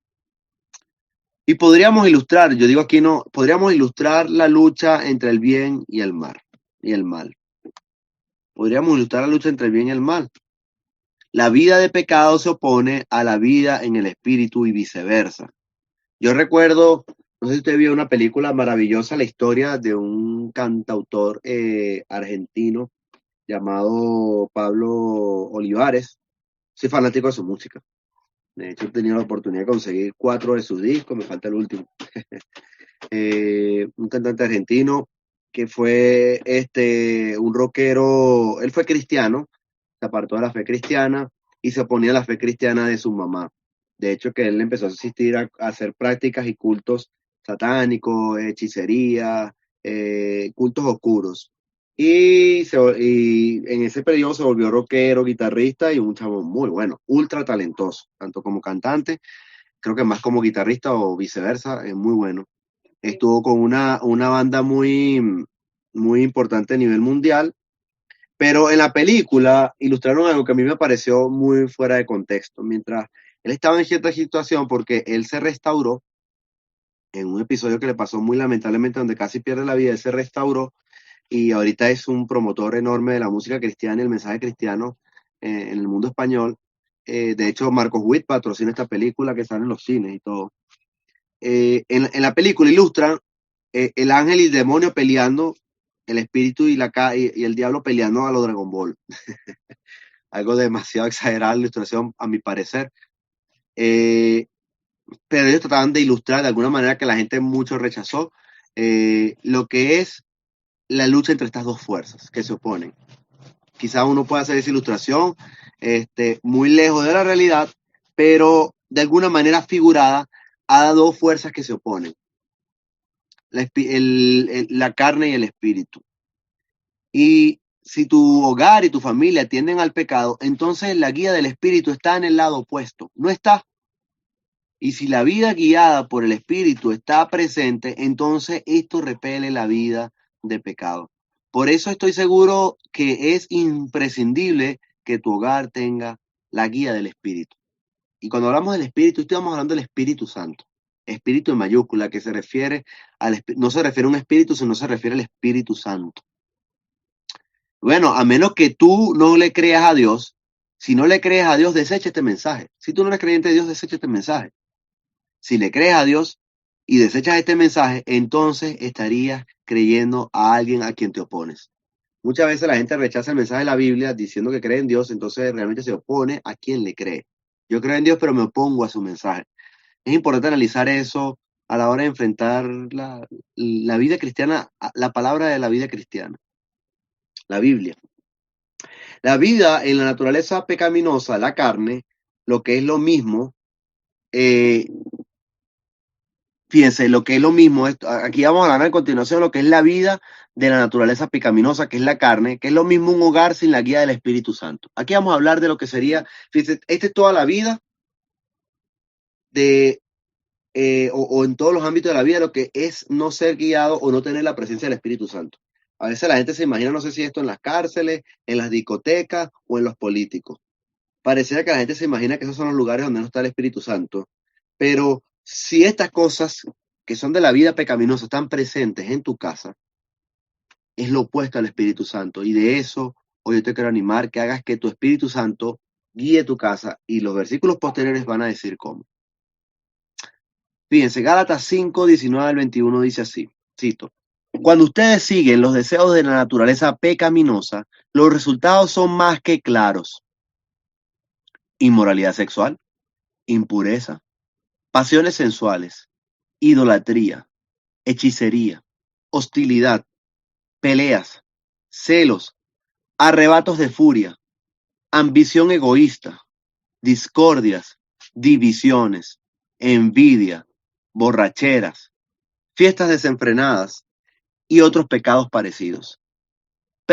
Y podríamos ilustrar, yo digo aquí no, podríamos ilustrar la lucha entre el bien y el mal. Podríamos ilustrar la lucha entre el bien y el mal. La vida de pecado se opone a la vida en el espíritu y viceversa. Yo recuerdo, no sé si usted vio una película maravillosa, la historia de un cantautor argentino llamado Pablo Olivares. Soy fanático de su música. De hecho, he tenido la oportunidad de conseguir 4 de sus discos, me falta el último. Un cantante argentino que fue un rockero, él fue cristiano, se apartó de la fe cristiana y se oponía a la fe cristiana de su mamá. De hecho, que él empezó a asistir a hacer prácticas y cultos satánicos, hechicería, cultos oscuros. Y en ese periodo se volvió rockero, guitarrista y un chavo muy bueno, ultra talentoso, tanto como cantante, creo que más como guitarrista o viceversa, es muy bueno. Estuvo con una banda muy importante a nivel mundial, pero en la película ilustraron algo que a mí me pareció muy fuera de contexto. Mientras él estaba en cierta situación, porque él se restauró, en un episodio que le pasó muy lamentablemente, donde casi pierde la vida, él se restauró y ahorita es un promotor enorme de la música cristiana y el mensaje cristiano en el mundo español. De hecho, Marcos Witt patrocina esta película que sale en los cines y todo. En la película ilustran el ángel y el demonio peleando, el espíritu y el diablo peleando a los Dragon Ball. Algo demasiado exagerado la ilustración, a mi parecer. Pero ellos trataban de ilustrar de alguna manera que la gente mucho rechazó lo que es la lucha entre estas dos fuerzas que se oponen. Quizá uno pueda hacer esa ilustración muy lejos de la realidad, pero de alguna manera figurada a dos fuerzas que se oponen. La carne y el espíritu. Y si tu hogar y tu familia tienden al pecado, entonces la guía del espíritu está en el lado opuesto, no está. Y si la vida guiada por el espíritu está presente, entonces esto repele la vida de pecado. Por eso estoy seguro que es imprescindible que tu hogar tenga la guía del espíritu. Y cuando hablamos del espíritu, estamos hablando del Espíritu Santo. Espíritu en mayúscula, que se refiere no se refiere a un espíritu, sino se refiere al Espíritu Santo. Bueno, a menos que tú no le creas a Dios, si no le crees a Dios, desecha este mensaje. Si tú no eres creyente de Dios, desecha este mensaje. Si le crees a Dios y desechas este mensaje, entonces estarías creyendo a alguien a quien te opones. Muchas veces la gente rechaza el mensaje de la Biblia diciendo que cree en Dios, entonces realmente se opone a quien le cree. Yo creo en Dios, pero me opongo a su mensaje. Es importante analizar eso a la hora de enfrentar la vida cristiana, la palabra de la vida cristiana, la Biblia. La vida en la naturaleza pecaminosa, la carne, lo que es lo mismo, eh, fíjense, lo que es lo mismo, aquí vamos a hablar a continuación de lo que es la vida de la naturaleza pecaminosa, que es la carne, que es lo mismo un hogar sin la guía del Espíritu Santo. Aquí vamos a hablar de lo que sería, fíjense, esta es toda la vida de o en todos los ámbitos de la vida, lo que es no ser guiado o no tener la presencia del Espíritu Santo. A veces la gente se imagina, no sé si esto en las cárceles, en las discotecas o en los políticos. Pareciera que la gente se imagina que esos son los lugares donde no está el Espíritu Santo. Pero si estas cosas que son de la vida pecaminosa están presentes en tu casa, es lo opuesto al Espíritu Santo. Y de eso hoy yo te quiero animar, que hagas que tu Espíritu Santo guíe tu casa. Y los versículos posteriores van a decir cómo. Fíjense, Gálatas 5, 19 al 21 dice así, cito: cuando ustedes siguen los deseos de la naturaleza pecaminosa, los resultados son más que claros. Inmoralidad sexual, impureza, pasiones sensuales, idolatría, hechicería, hostilidad, peleas, celos, arrebatos de furia, ambición egoísta, discordias, divisiones, envidia, borracheras, fiestas desenfrenadas y otros pecados parecidos.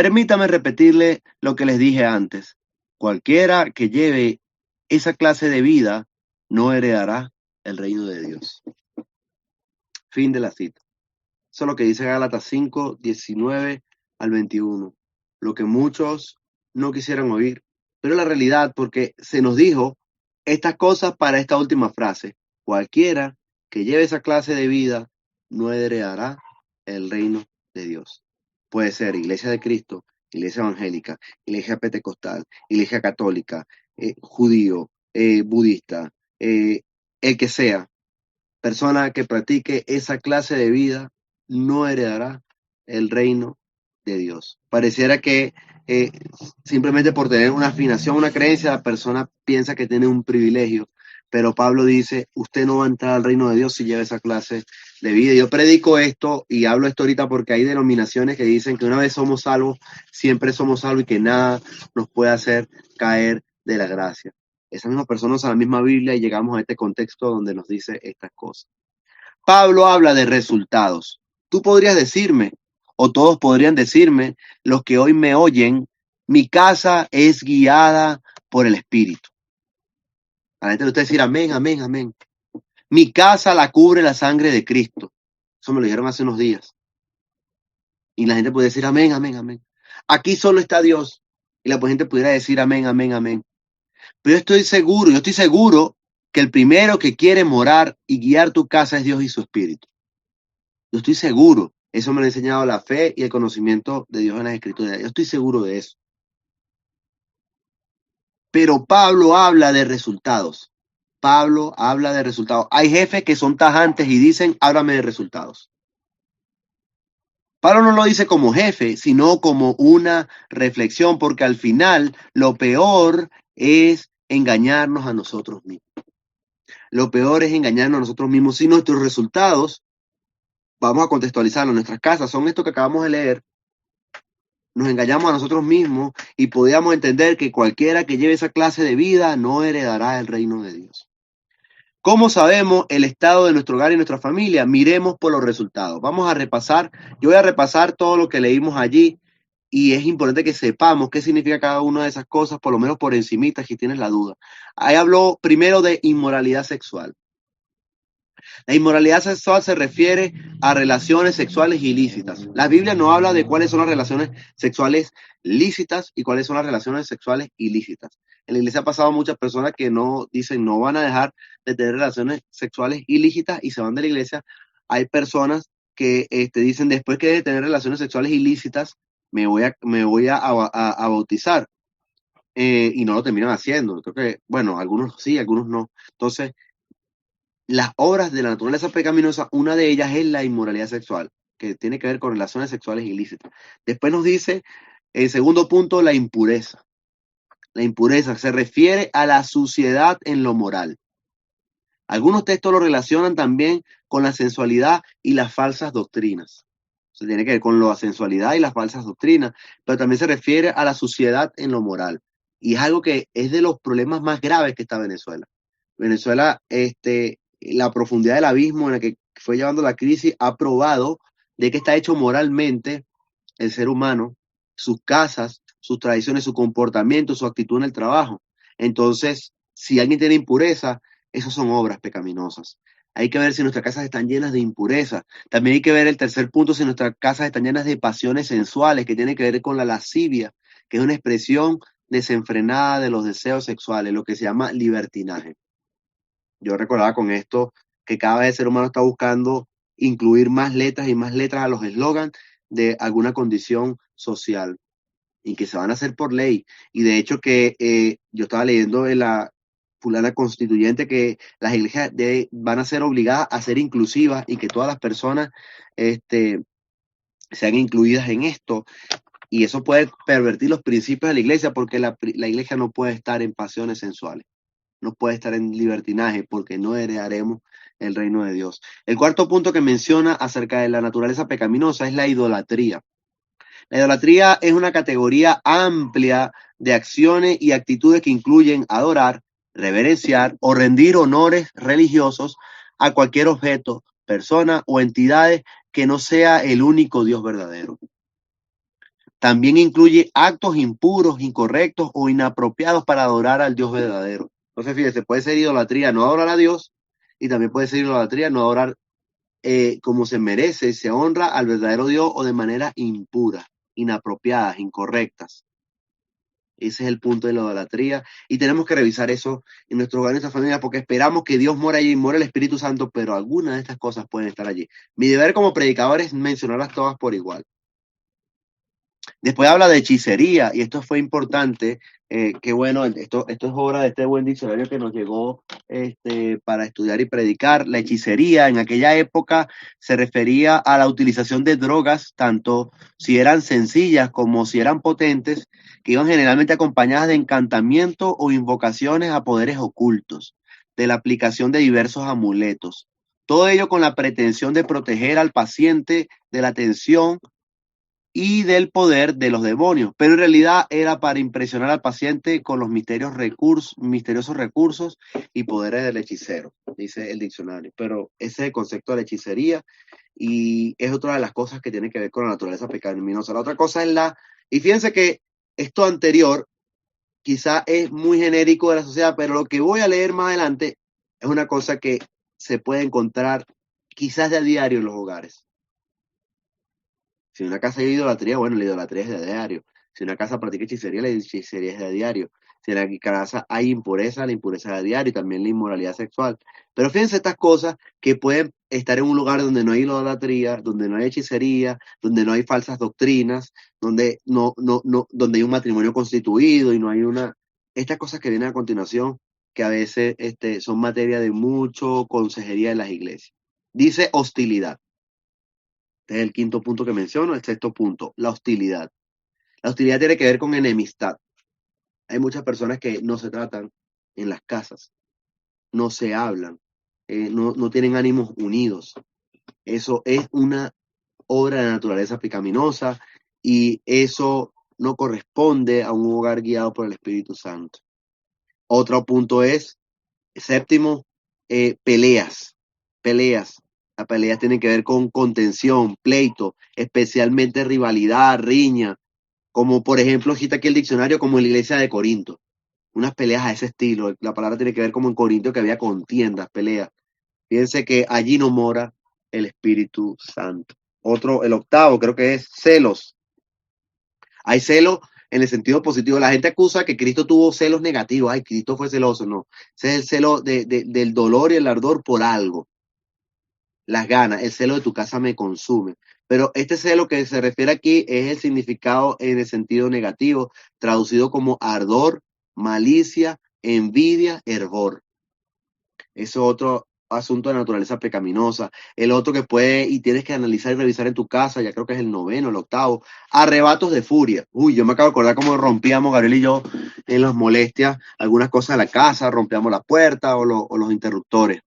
Permítame repetirle lo que les dije antes. Cualquiera que lleve esa clase de vida no heredará el reino de Dios. Fin de la cita. Eso es lo que dice Gálatas 5, 19 al 21. Lo que muchos no quisieran oír, pero la realidad, porque se nos dijo estas cosas para esta última frase. Cualquiera que lleve esa clase de vida no heredará el reino de Dios. Puede ser Iglesia de Cristo, Iglesia evangélica, Iglesia pentecostal, Iglesia católica, judío, budista, el que sea. Persona que practique esa clase de vida no heredará el reino de Dios. Pareciera que eh, simplemente por tener una afinación, una creencia, la persona piensa que tiene un privilegio, pero Pablo dice, usted no va a entrar al reino de Dios si lleva esa clase de vida. Yo predico esto y hablo esto ahorita porque hay denominaciones que dicen que una vez somos salvos, siempre somos salvos y que nada nos puede hacer caer de la gracia. Esas mismas personas usan la misma Biblia y llegamos a este contexto donde nos dice estas cosas. Pablo habla de resultados. Tú podrías decirme, o todos podrían decirme, los que hoy me oyen, mi casa es guiada por el Espíritu. A la gente le gusta decir amén, amén, amén. Mi casa la cubre la sangre de Cristo. Eso me lo dijeron hace unos días. Y la gente puede decir amén, amén, amén. Aquí solo está Dios. Y la gente pudiera decir amén, amén, amén. Pero yo estoy seguro que el primero que quiere morar y guiar tu casa es Dios y su Espíritu. Yo estoy seguro. Eso me lo ha enseñado la fe y el conocimiento de Dios en las Escrituras. Yo estoy seguro de eso. Pero Pablo habla de resultados. Pablo habla de resultados. Hay jefes que son tajantes y dicen, háblame de resultados. Pablo no lo dice como jefe, sino como una reflexión, porque al final lo peor es engañarnos a nosotros mismos. Lo peor es engañarnos a nosotros mismos. Si nuestros resultados, vamos a contextualizarlo, nuestras casas son esto que acabamos de leer, nos engañamos a nosotros mismos y podíamos entender que cualquiera que lleve esa clase de vida no heredará el reino de Dios. ¿Cómo sabemos el estado de nuestro hogar y nuestra familia? Miremos por los resultados. Vamos a repasar, yo voy a repasar todo lo que leímos allí y es importante que sepamos qué significa cada una de esas cosas, por lo menos por encimita, si tienes la duda. Ahí habló primero de inmoralidad sexual. La inmoralidad sexual se refiere a relaciones sexuales ilícitas. La Biblia no habla de cuáles son las relaciones sexuales lícitas y cuáles son las relaciones sexuales ilícitas. En la iglesia ha pasado muchas personas que no dicen no van a dejar de tener relaciones sexuales ilícitas y se van de la iglesia. Hay personas que dicen después que de tener relaciones sexuales ilícitas me voy a bautizar y no lo terminan haciendo. Creo que, bueno, algunos sí, algunos no. Entonces, las obras de la naturaleza pecaminosa, una de ellas es la inmoralidad sexual, que tiene que ver con relaciones sexuales ilícitas. Después nos dice, el segundo punto, la impureza. La impureza se refiere a la suciedad en lo moral. Algunos textos lo relacionan también con la sensualidad y las falsas doctrinas. Se tiene que ver con la sensualidad y las falsas doctrinas, pero también se refiere a la suciedad en lo moral. Y es algo que es de los problemas más graves que está Venezuela. Venezuela, la profundidad del abismo en el que fue llevando la crisis ha probado de que está hecho moralmente el ser humano, sus casas, sus tradiciones, su comportamiento, su actitud en el trabajo. Entonces, si alguien tiene impureza, esas son obras pecaminosas. Hay que ver si nuestras casas están llenas de impureza. También hay que ver el tercer punto, si nuestras casas están llenas de pasiones sensuales, que tiene que ver con la lascivia, que es una expresión desenfrenada de los deseos sexuales, lo que se llama libertinaje. Yo recordaba con esto que cada vez el ser humano está buscando incluir más letras y más letras a los eslogans de alguna condición social y que se van a hacer por ley. Y de hecho que yo estaba leyendo en la fulana constituyente que las iglesias van a ser obligadas a ser inclusivas y que todas las personas sean incluidas en esto. Y eso puede pervertir los principios de la iglesia porque la iglesia no puede estar en pasiones sensuales. No puede estar en libertinaje porque no heredaremos el reino de Dios. El cuarto punto que menciona acerca de la naturaleza pecaminosa es la idolatría. La idolatría es una categoría amplia de acciones y actitudes que incluyen adorar, reverenciar o rendir honores religiosos a cualquier objeto, persona o entidades que no sea el único Dios verdadero. También incluye actos impuros, incorrectos o inapropiados para adorar al Dios verdadero. Entonces, fíjese, puede ser idolatría no adorar a Dios y también puede ser idolatría no adorar como se merece, se honra al verdadero Dios o de manera impura, inapropiadas, incorrectas. Ese es el punto de la idolatría y tenemos que revisar eso en nuestro hogar, en nuestra familia, porque esperamos que Dios mora allí, mora el Espíritu Santo, pero algunas de estas cosas pueden estar allí. Mi deber como predicador es mencionarlas todas por igual. Después habla de hechicería, y esto fue importante, que bueno, esto es obra de este buen diccionario que nos llegó para estudiar y predicar. La hechicería en aquella época se refería a la utilización de drogas, tanto si eran sencillas como si eran potentes, que iban generalmente acompañadas de encantamientos o invocaciones a poderes ocultos, de la aplicación de diversos amuletos. Todo ello con la pretensión de proteger al paciente de la tensión y del poder de los demonios, pero en realidad era para impresionar al paciente con los misteriosos recursos y poderes del hechicero, dice el diccionario. Pero ese es el concepto de la hechicería y es otra de las cosas que tiene que ver con la naturaleza pecaminosa. La otra cosa es y fíjense que esto anterior quizá es muy genérico de la sociedad, pero lo que voy a leer más adelante es una cosa que se puede encontrar quizás de a diario en los hogares. Si una casa hay idolatría, bueno, la idolatría es de diario. Si una casa practica hechicería, la hechicería es de diario. Si en la casa hay impureza, la impureza es de diario y también la inmoralidad sexual. Pero fíjense estas cosas que pueden estar en un lugar donde no hay idolatría, donde no hay hechicería, donde no hay falsas doctrinas, donde donde hay un matrimonio constituido y no hay estas cosas que vienen a continuación, que a veces son materia de mucho consejería en las iglesias. Dice hostilidad. Este es el quinto punto que menciono. El sexto punto, la hostilidad. La hostilidad tiene que ver con enemistad. Hay muchas personas que no se tratan en las casas, no se hablan, no tienen ánimos unidos. Eso es una obra de naturaleza pecaminosa y eso no corresponde a un hogar guiado por el Espíritu Santo. Otro punto es, séptimo, peleas. Las peleas tienen que ver con contención, pleito, especialmente rivalidad, riña, como por ejemplo cita aquí el diccionario como en la iglesia de Corinto. Unas peleas a ese estilo. La palabra tiene que ver como en Corinto, que había contiendas, peleas. Fíjense que allí no mora el Espíritu Santo. El octavo, creo que es celos. Hay celos en el sentido positivo. La gente acusa que Cristo tuvo celos negativos. Ay, Cristo fue celoso. No. Ese es el celo del dolor y el ardor por algo. Las ganas, el celo de tu casa me consume. Pero este celo que se refiere aquí es el significado en el sentido negativo, traducido como ardor, malicia, envidia, hervor. Eso es otro asunto de naturaleza pecaminosa. El otro que puede y tienes que analizar y revisar en tu casa, ya creo que es el noveno, el octavo, arrebatos de furia. Uy, yo me acabo de acordar cómo rompíamos, Gabriel y yo, en las molestias, algunas cosas de la casa, rompíamos la puerta o los interruptores.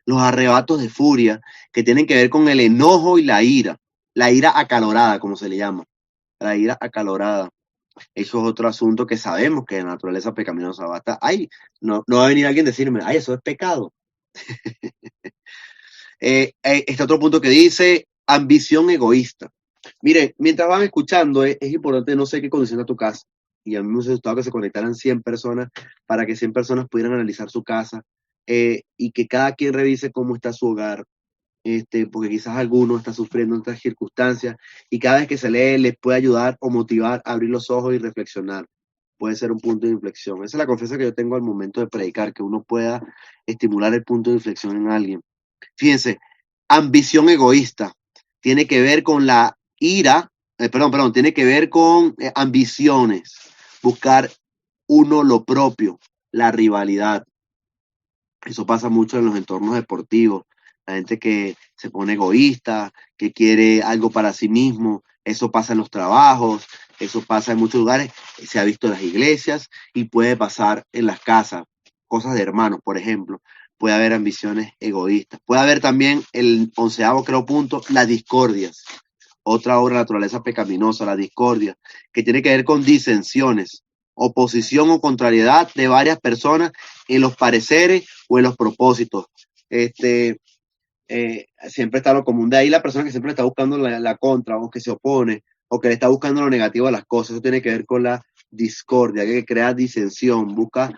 Los arrebatos de furia que tienen que ver con el enojo y la ira acalorada, como se le llama, la ira acalorada. Eso es otro asunto que sabemos que es de naturaleza pecaminosa. Basta. Ay, no va a venir alguien a decirme, ay, eso es pecado. Este otro punto que dice ambición egoísta. Mire, mientras van escuchando, es importante, no sé qué condiciona tu casa. Y a mí me hubiese gustado que se conectaran 100 personas para que 100 personas pudieran analizar su casa y que cada quien revise cómo está su hogar, porque quizás alguno está sufriendo estas circunstancias y cada vez que se lee les puede ayudar o motivar a abrir los ojos y reflexionar. Puede ser un punto de inflexión. Esa es la confianza que yo tengo al momento de predicar, que uno pueda estimular el punto de inflexión en alguien. Fíjense, ambición egoísta tiene que ver con la ira, tiene que ver con ambiciones, buscar uno lo propio, la rivalidad. Eso pasa mucho en los entornos deportivos. La gente que se pone egoísta, que quiere algo para sí mismo. Eso pasa en los trabajos, eso pasa en muchos lugares. Se ha visto en las iglesias y puede pasar en las casas. Cosas de hermanos, por ejemplo. Puede haber ambiciones egoístas. Puede haber también el 11º, creo, punto, las discordias. Otra obra de naturaleza pecaminosa, la discordia, que tiene que ver con disensiones, oposición o contrariedad de varias personas en los pareceres o en los propósitos. Siempre está lo común. De ahí la persona que siempre está buscando la contra o que se opone o que le está buscando lo negativo a las cosas. Eso tiene que ver con la discordia, que crea disensión, busca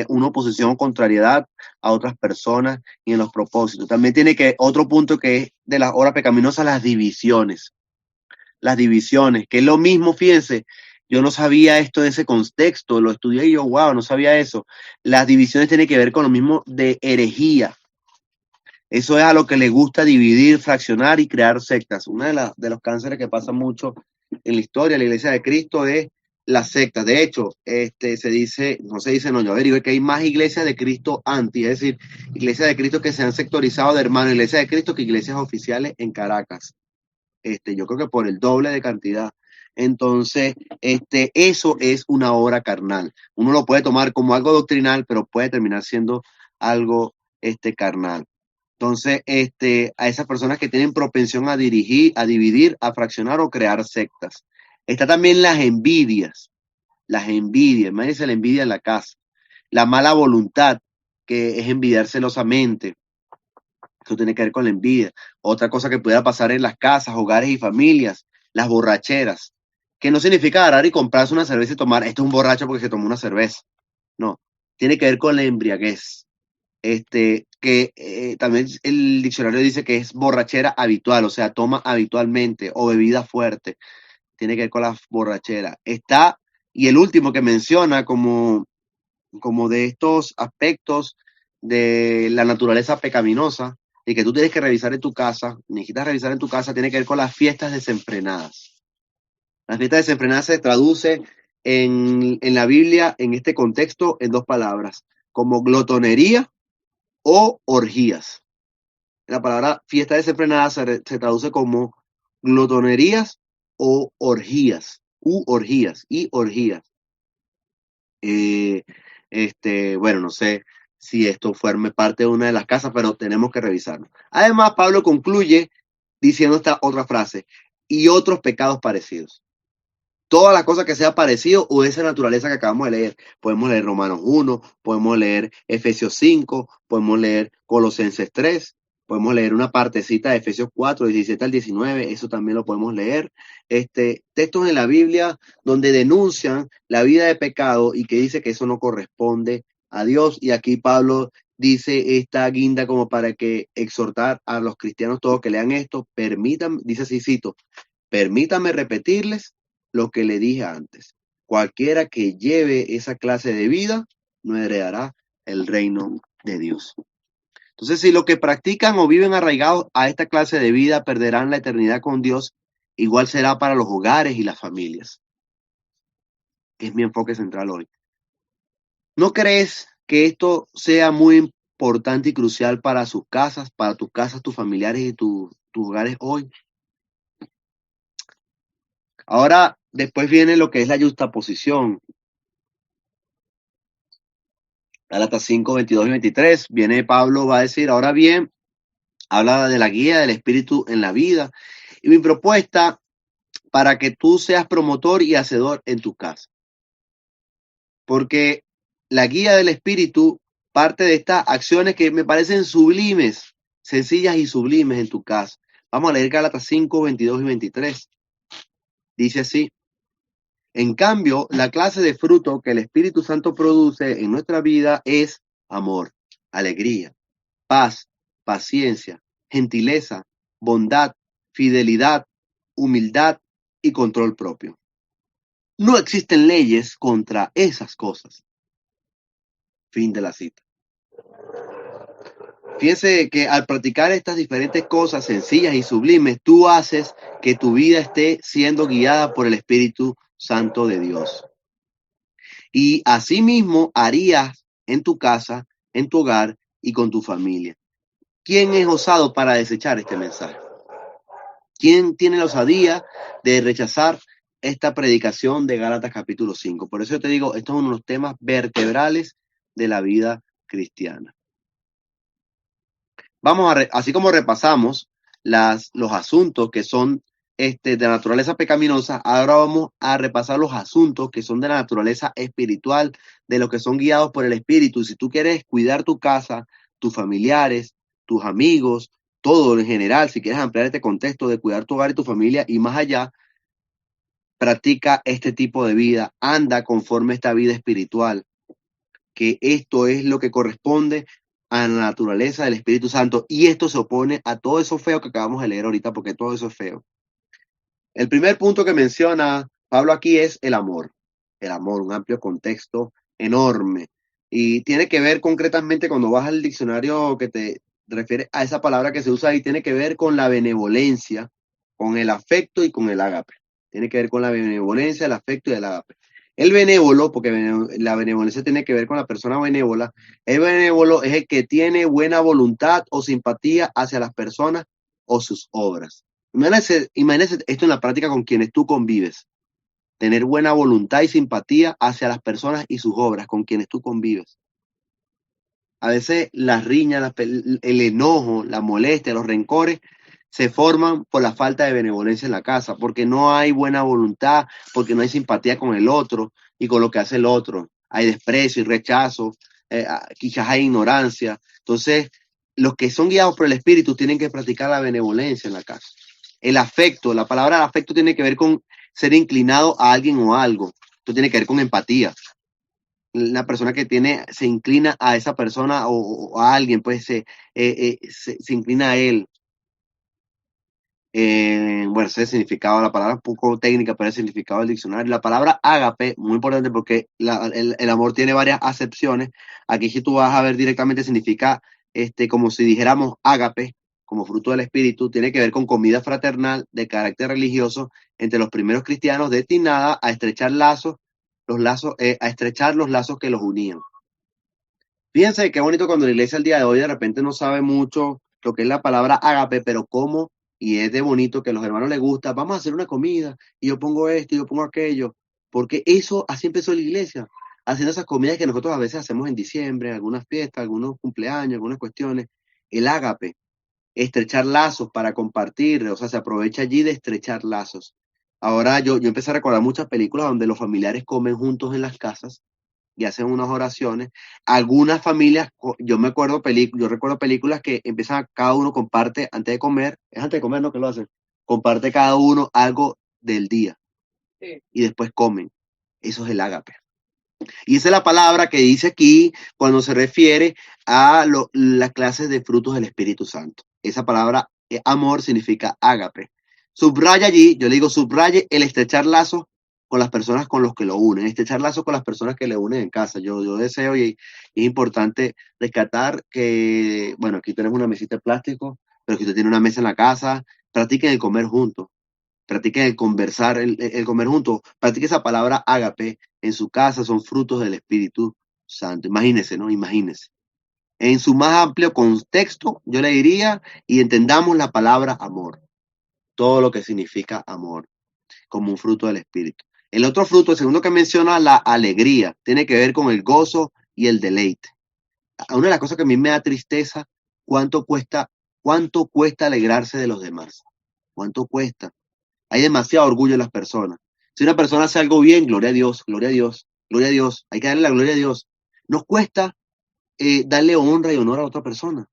una oposición o contrariedad a otras personas y en los propósitos. También tiene que, otro punto que es de las obras pecaminosas, las divisiones, que es lo mismo, fíjense, yo no sabía esto de ese contexto, lo estudié y yo, wow, no sabía eso. Las divisiones tienen que ver con lo mismo de herejía. Eso es a lo que le gusta dividir, fraccionar y crear sectas. Uno de los cánceres que pasa mucho en la historia de la Iglesia de Cristo es las sectas. De hecho, se dice, no se dice, no, yo averigué que hay más iglesias de Cristo anti, es decir, iglesias de Cristo que se han sectorizado de hermanos, iglesias de Cristo que iglesias oficiales en Caracas. Yo creo que por el doble de cantidad. Entonces, eso es una obra carnal. Uno lo puede tomar como algo doctrinal, pero puede terminar siendo algo carnal. Entonces, a esas personas que tienen propensión a dirigir, a dividir, a fraccionar o crear sectas. Está también las envidias, imagínense la envidia en la casa, la mala voluntad, que es envidiar celosamente. Eso tiene que ver con la envidia. Otra cosa que pudiera pasar en las casas, hogares y familias, las borracheras, que no significa agarrar y comprarse una cerveza y tomar, esto es un borracho porque se tomó una cerveza. No, tiene que ver con la embriaguez. También el diccionario dice que es borrachera habitual, o sea, toma habitualmente o bebida fuerte. Tiene que ver con la borrachera. Está, y el último que menciona como de estos aspectos de la naturaleza pecaminosa y que tú tienes que revisar en tu casa, necesitas revisar en tu casa, tiene que ver con las fiestas desenfrenadas. Las fiestas desenfrenadas se traduce en la Biblia, en este contexto, en dos palabras, como glotonería o orgías. La palabra fiesta desenfrenada se traduce como glotonerías o orgías, y orgías. Eh, bueno, no sé si esto forme parte de una de las casas, pero tenemos que revisarlo. Además, Pablo concluye diciendo esta otra frase, y otros pecados parecidos. Todas las cosas que sea parecido o esa naturaleza que acabamos de leer. Podemos leer Romanos 1, podemos leer Efesios 5, podemos leer Colosenses 3, podemos leer una partecita de Efesios 4, 17 al 19, eso también lo podemos leer. Textos en la Biblia donde denuncian la vida de pecado y que dice que eso no corresponde a Dios. Y aquí Pablo dice esta guinda como para que exhortar a los cristianos todos que lean esto, permítanme, dice así, cito, permítame repetirles lo que le dije antes. Cualquiera que lleve esa clase de vida no heredará el reino de Dios. Entonces, si los que practican o viven arraigados a esta clase de vida perderán la eternidad con Dios, igual será para los hogares y las familias. Es mi enfoque central hoy. ¿No crees que esto sea muy importante y crucial para sus casas, para tus casas, tus familiares y tus hogares hoy? Ahora, después viene lo que es la justaposición. Gálatas 5, 22 y 23. Viene Pablo, va a decir, ahora bien, habla de la guía del Espíritu en la vida. Y mi propuesta para que tú seas promotor y hacedor en tu casa. Porque la guía del Espíritu parte de estas acciones que me parecen sublimes, sencillas y sublimes en tu casa. Vamos a leer Gálatas 5, 22 y 23. Dice así. En cambio, la clase de fruto que el Espíritu Santo produce en nuestra vida es amor, alegría, paz, paciencia, gentileza, bondad, fidelidad, humildad y control propio. No existen leyes contra esas cosas. Fin de la cita. Fíjense que al practicar estas diferentes cosas sencillas y sublimes, tú haces que tu vida esté siendo guiada por el Espíritu Santo de Dios. Y asimismo harías en tu casa, en tu hogar y con tu familia. ¿Quién es osado para desechar este mensaje? ¿Quién tiene la osadía de rechazar esta predicación de Gálatas capítulo 5? Por eso yo te digo, esto es uno de los temas vertebrales de la vida cristiana. Vamos así como repasamos los asuntos que son de naturaleza pecaminosa, ahora vamos a repasar los asuntos que son de la naturaleza espiritual, de los que son guiados por el Espíritu. Si tú quieres cuidar tu casa, tus familiares, tus amigos, todo en general, si quieres ampliar este contexto de cuidar tu hogar y tu familia y más allá, practica este tipo de vida, anda conforme a esta vida espiritual, que esto es lo que corresponde a la naturaleza del Espíritu Santo, y esto se opone a todo eso feo que acabamos de leer ahorita, porque todo eso es feo. El primer punto que menciona Pablo aquí es el amor, un amplio contexto enorme, y tiene que ver concretamente cuando vas al diccionario que te refiere a esa palabra que se usa ahí, tiene que ver con la benevolencia, con el afecto y con el ágape. Tiene que ver con la benevolencia, el afecto y el ágape. El benévolo, porque la benevolencia tiene que ver con la persona benévola, el benévolo es el que tiene buena voluntad o simpatía hacia las personas o sus obras. Imagínese esto en la práctica con quienes tú convives. Tener buena voluntad y simpatía hacia las personas y sus obras con quienes tú convives. A veces las riñas, el enojo, la molestia, los rencores se forman por la falta de benevolencia en la casa, porque no hay buena voluntad, porque no hay simpatía con el otro y con lo que hace el otro. Hay desprecio y rechazo, quizás hay ignorancia. Entonces, los que son guiados por el Espíritu tienen que practicar la benevolencia en la casa. El afecto, la palabra afecto tiene que ver con ser inclinado a alguien o a algo. Esto tiene que ver con empatía. La persona que se inclina a esa persona o a alguien, pues se inclina a él. Bueno, ese es el significado, la palabra es un poco técnica, pero el significado del diccionario. La palabra ágape, muy importante porque el amor tiene varias acepciones. Aquí si tú vas a ver directamente significa como si dijéramos ágape, como fruto del espíritu, tiene que ver con comida fraternal de carácter religioso entre los primeros cristianos destinada a estrechar a estrechar los lazos que los unían. Fíjense qué bonito cuando la iglesia al día de hoy de repente no sabe mucho lo que es la palabra ágape, pero cómo, y es de bonito que a los hermanos les gusta, vamos a hacer una comida, y yo pongo esto, y yo pongo aquello, porque eso, así empezó la iglesia, haciendo esas comidas que nosotros a veces hacemos en diciembre, algunas fiestas, algunos cumpleaños, algunas cuestiones, el ágape, estrechar lazos para compartir, o sea, se aprovecha allí de estrechar lazos. Ahora yo empecé a recordar muchas películas donde los familiares comen juntos en las casas, y hacen unas oraciones. Algunas familias, yo recuerdo películas que empiezan, cada uno comparte antes de comer, es antes de comer, ¿no? Que lo hacen. Comparte cada uno algo del día. Sí. Y después comen. Eso es el ágape. Y esa es la palabra que dice aquí cuando se refiere a las clases de frutos del Espíritu Santo. Esa palabra, amor, significa ágape. Subraya allí, yo le digo, subraye el estrechar lazos con las personas con los que lo unen, estrechar lazos con las personas que le unen en casa. Yo deseo y es importante rescatar que, bueno, aquí tenemos una mesita de plástico, pero que usted tiene una mesa en la casa, practiquen el comer juntos. Practiquen el conversar, el comer juntos. Practiquen esa palabra ágape en su casa, son frutos del Espíritu Santo. Imagínense, ¿no? Imagínense. En su más amplio contexto, yo le diría, y entendamos la palabra amor. Todo lo que significa amor, como un fruto del Espíritu. El otro fruto, el segundo que menciona, la alegría, tiene que ver con el gozo y el deleite. Una de las cosas que a mí me da tristeza, cuánto cuesta alegrarse de los demás. ¿Cuánto cuesta? Hay demasiado orgullo en las personas. Si una persona hace algo bien, gloria a Dios, gloria a Dios, gloria a Dios. Hay que darle la gloria a Dios. Nos cuesta darle honra y honor a otra persona.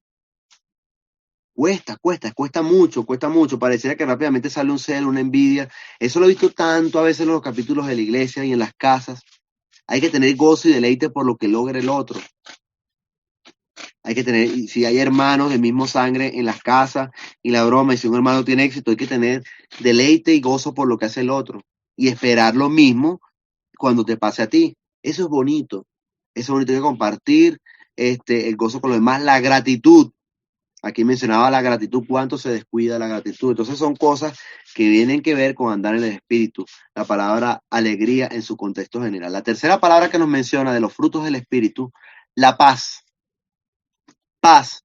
Cuesta mucho, cuesta mucho. Pareciera que rápidamente sale un celo, una envidia. Eso lo he visto tanto a veces en los capítulos de la iglesia y en las casas. Hay que tener gozo y deleite por lo que logra el otro. Hay que tener, y si hay hermanos de mismo sangre en las casas y la broma, y si un hermano tiene éxito, hay que tener deleite y gozo por lo que hace el otro. Y esperar lo mismo cuando te pase a ti. Eso es bonito. Eso es bonito, hay que compartir el gozo con los demás, la gratitud. Aquí mencionaba la gratitud, cuánto se descuida la gratitud. Entonces son cosas que vienen que ver con andar en el espíritu. La palabra alegría en su contexto general. La tercera palabra que nos menciona de los frutos del espíritu, la paz. Paz.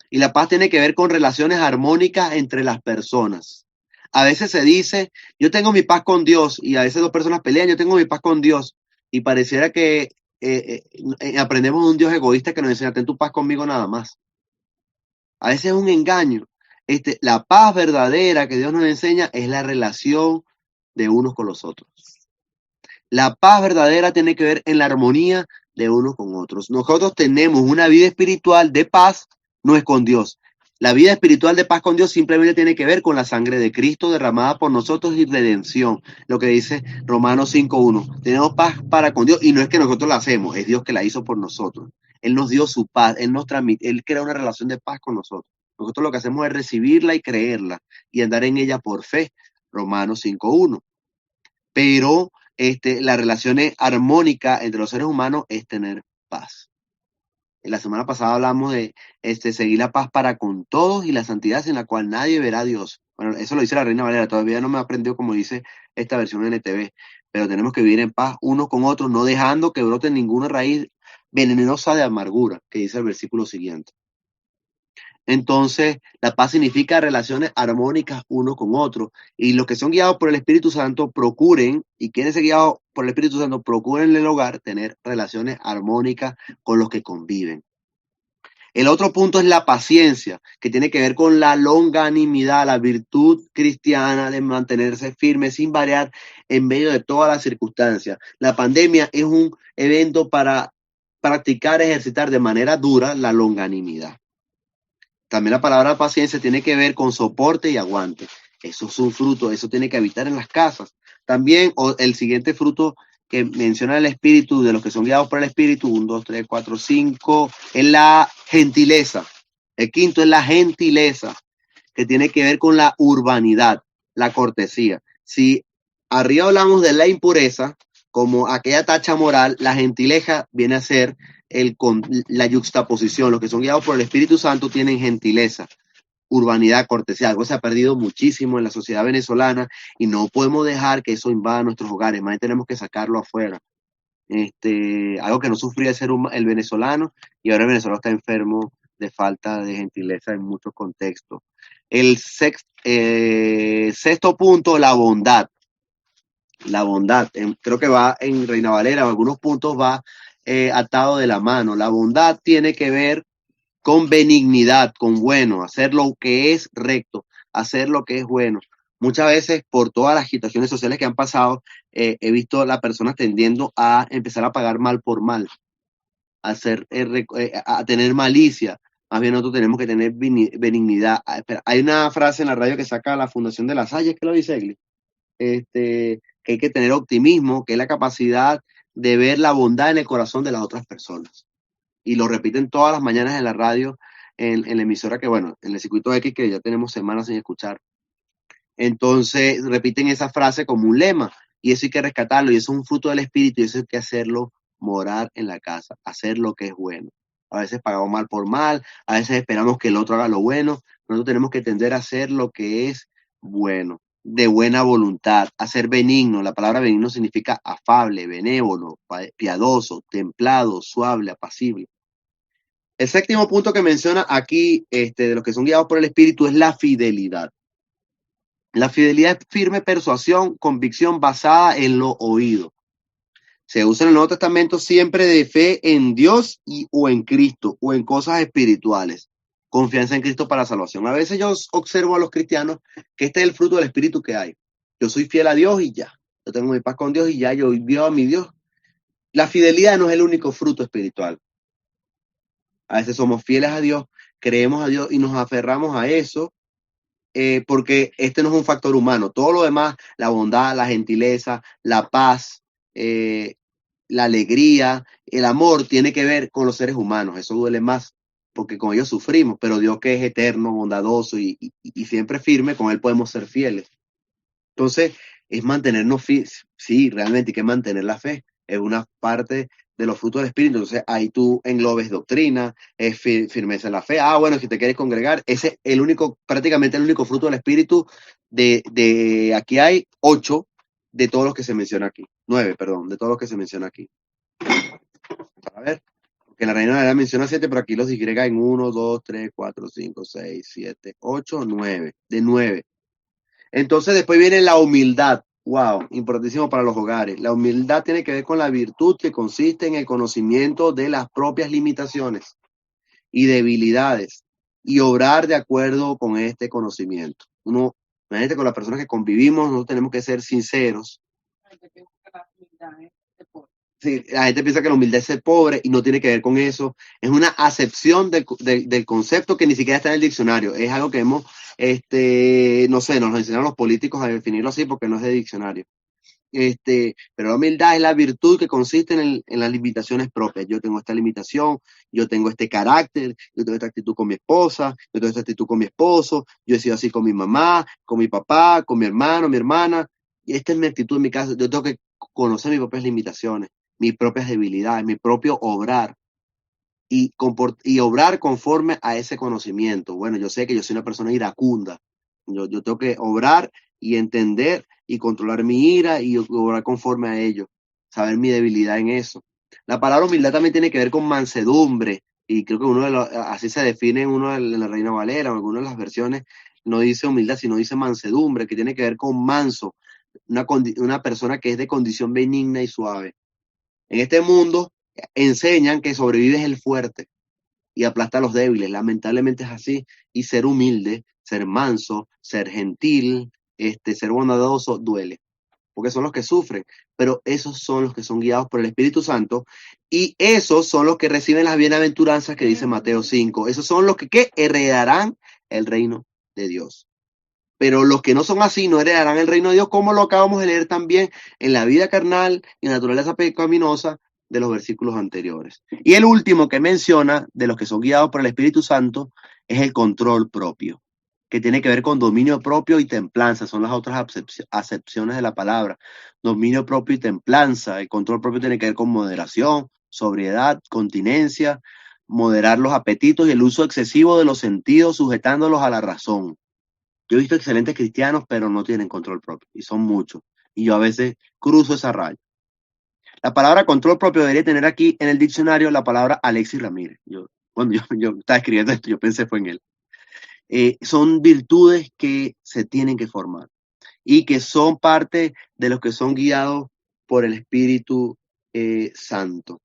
Y la paz tiene que ver con relaciones armónicas entre las personas. A veces se dice, yo tengo mi paz con Dios, y a veces dos personas pelean, yo tengo mi paz con Dios, y pareciera que aprendemos de un Dios egoísta que nos enseña, ten tu paz conmigo nada más. A veces es un engaño. La paz verdadera que Dios nos enseña es la relación de unos con los otros. La paz verdadera tiene que ver en la armonía de unos con otros. Nosotros tenemos una vida espiritual de paz, no es con Dios. La vida espiritual de paz con Dios simplemente tiene que ver con la sangre de Cristo derramada por nosotros y redención. Lo que dice Romanos 5:1. Tenemos paz para con Dios y no es que nosotros la hacemos, es Dios que la hizo por nosotros. Él nos dio su paz, Él nos transmite, Él crea una relación de paz con nosotros. Nosotros lo que hacemos es recibirla y creerla y andar en ella por fe. Romanos 5:1. Pero la relación armónica entre los seres humanos es tener paz. La semana pasada hablamos de seguir la paz para con todos y la santidad sin la cual nadie verá a Dios. Bueno, eso lo dice la Reina Valera, todavía no me aprendió como dice esta versión NTV, pero tenemos que vivir en paz unos con otros, no dejando que brote ninguna raíz venenosa de amargura, que dice el versículo siguiente. Entonces, la paz significa relaciones armónicas uno con otro. Y los que son guiados por el Espíritu Santo procuren, y quieren ser guiados por el Espíritu Santo, procuren en el hogar tener relaciones armónicas con los que conviven. El otro punto es la paciencia, que tiene que ver con la longanimidad, la virtud cristiana de mantenerse firme sin variar en medio de todas las circunstancias. La pandemia es un evento para practicar, ejercitar de manera dura la longanimidad. También la palabra paciencia tiene que ver con soporte y aguante. Eso es un fruto, eso tiene que habitar en las casas. También el siguiente fruto que menciona el Espíritu, de los que son guiados por el Espíritu, 1, 2, 3, 4, 5, es la gentileza. El quinto es la gentileza, que tiene que ver con la urbanidad, la cortesía. Si arriba hablamos de la impureza, como aquella tacha moral, la gentileza viene a ser la yuxtaposición. Los que son guiados por el Espíritu Santo tienen gentileza, urbanidad, cortesía. Algo se ha perdido muchísimo en la sociedad venezolana y no podemos dejar que eso invada nuestros hogares. Más tenemos que sacarlo afuera. Algo que no sufría el venezolano, y ahora el venezolano está enfermo de falta de gentileza en muchos contextos. El sexto punto, la bondad. La bondad, creo que va en Reina Valera, en algunos puntos va atado de la mano. La bondad tiene que ver con benignidad, con bueno, hacer lo que es recto, hacer lo que es bueno. Muchas veces, por todas las situaciones sociales que han pasado, he visto a las personas tendiendo a empezar a pagar mal por mal, a tener malicia. Más bien nosotros tenemos que tener benignidad. Espera, hay una frase en la radio que saca la Fundación de las Hayes, que lo dice Egli, que hay que tener optimismo, que es la capacidad de ver la bondad en el corazón de las otras personas. Y lo repiten todas las mañanas en la radio, en la emisora que, bueno, en el circuito X, que ya tenemos semanas sin escuchar. Entonces repiten esa frase como un lema, y eso hay que rescatarlo, y eso es un fruto del Espíritu, y eso hay que hacerlo morar en la casa, hacer lo que es bueno. A veces pagamos mal por mal, a veces esperamos que el otro haga lo bueno. Nosotros tenemos que tender a hacer lo que es bueno, de buena voluntad, a ser benigno. La palabra benigno significa afable, benévolo, piadoso, templado, suave, apacible. El séptimo punto que menciona aquí, de los que son guiados por el Espíritu, es la fidelidad. La fidelidad es firme persuasión, convicción basada en lo oído. Se usa en el Nuevo Testamento siempre de fe en Dios o en Cristo o en cosas espirituales. Confianza en Cristo para salvación. A veces yo observo a los cristianos que este es el fruto del Espíritu que hay. Yo soy fiel a Dios y ya. Yo tengo mi paz con Dios y ya yo vivo a mi Dios. La fidelidad no es el único fruto espiritual. A veces somos fieles a Dios, creemos a Dios y nos aferramos a eso, porque este no es un factor humano. Todo lo demás, la bondad, la gentileza, la paz, la alegría, el amor, tiene que ver con los seres humanos. Eso duele más, porque con ellos sufrimos, pero Dios, que es eterno, bondadoso y siempre firme, con Él podemos ser fieles. Entonces, es mantenernos fieles. Sí, realmente hay que mantener la fe. Es una parte de los frutos del Espíritu. Entonces, ahí tú englobes doctrina, es firmeza en la fe. Ah, bueno, si te quieres congregar, ese es el único, prácticamente el único fruto del Espíritu. De aquí hay 8 de todos los que se menciona aquí. 9, perdón, de todos los que se menciona aquí. A ver, porque la Reina Valera menciona 7, pero aquí los digrega en 1, 2, 3, 4, 5, 6, 7, 8, 9. De 9. Entonces después viene la humildad. Wow, importantísimo para los hogares. La humildad tiene que ver con la virtud que consiste en el conocimiento de las propias limitaciones y debilidades y obrar de acuerdo con este conocimiento. Imagínate, con las personas que convivimos, nosotros tenemos que ser sinceros. Sí, la gente piensa que la humildad es ser pobre y no tiene que ver con eso. Es una acepción del concepto que ni siquiera está en el diccionario. Es algo que hemos, no sé, nos lo enseñaron los políticos a definirlo así porque no es de diccionario. Pero la humildad es la virtud que consiste en las limitaciones propias. Yo tengo esta limitación, yo tengo este carácter, yo tengo esta actitud con mi esposa, yo tengo esta actitud con mi esposo, yo he sido así con mi mamá, con mi papá, con mi hermano, mi hermana. Y esta es mi actitud en mi casa. Yo tengo que conocer mis propias limitaciones, mis propias debilidades, mi propio obrar y obrar conforme a ese conocimiento. Bueno, yo sé que yo soy una persona iracunda. Yo tengo que obrar y entender y controlar mi ira y obrar conforme a ello. Saber mi debilidad en eso. La palabra humildad también tiene que ver con mansedumbre. Y creo que así se define en la Reina Valera o en alguna de las versiones. No dice humildad, sino dice mansedumbre, que tiene que ver con manso. Una persona que es de condición benigna y suave. En este mundo enseñan que sobrevive es el fuerte y aplasta a los débiles. Lamentablemente es así. Y ser humilde, ser manso, ser gentil, ser bondadoso, duele. Porque son los que sufren. Pero esos son los que son guiados por el Espíritu Santo. Y esos son los que reciben las bienaventuranzas que dice Mateo 5. Esos son los que heredarán el reino de Dios. Pero los que no son así no heredarán el reino de Dios, como lo acabamos de leer también en la vida carnal y naturaleza pecaminosa de los versículos anteriores. Y el último que menciona de los que son guiados por el Espíritu Santo es el control propio, que tiene que ver con dominio propio y templanza. Son las otras acepciones de la palabra. Dominio propio y templanza. El control propio tiene que ver con moderación, sobriedad, continencia, moderar los apetitos y el uso excesivo de los sentidos, sujetándolos a la razón. Yo he visto excelentes cristianos, pero no tienen control propio, y son muchos. Y yo a veces cruzo esa raya. La palabra control propio debería tener aquí en el diccionario la palabra Alexis Ramírez. Cuando yo estaba escribiendo esto, yo pensé fue en él. Son virtudes que se tienen que formar y que son parte de los que son guiados por el Espíritu Santo.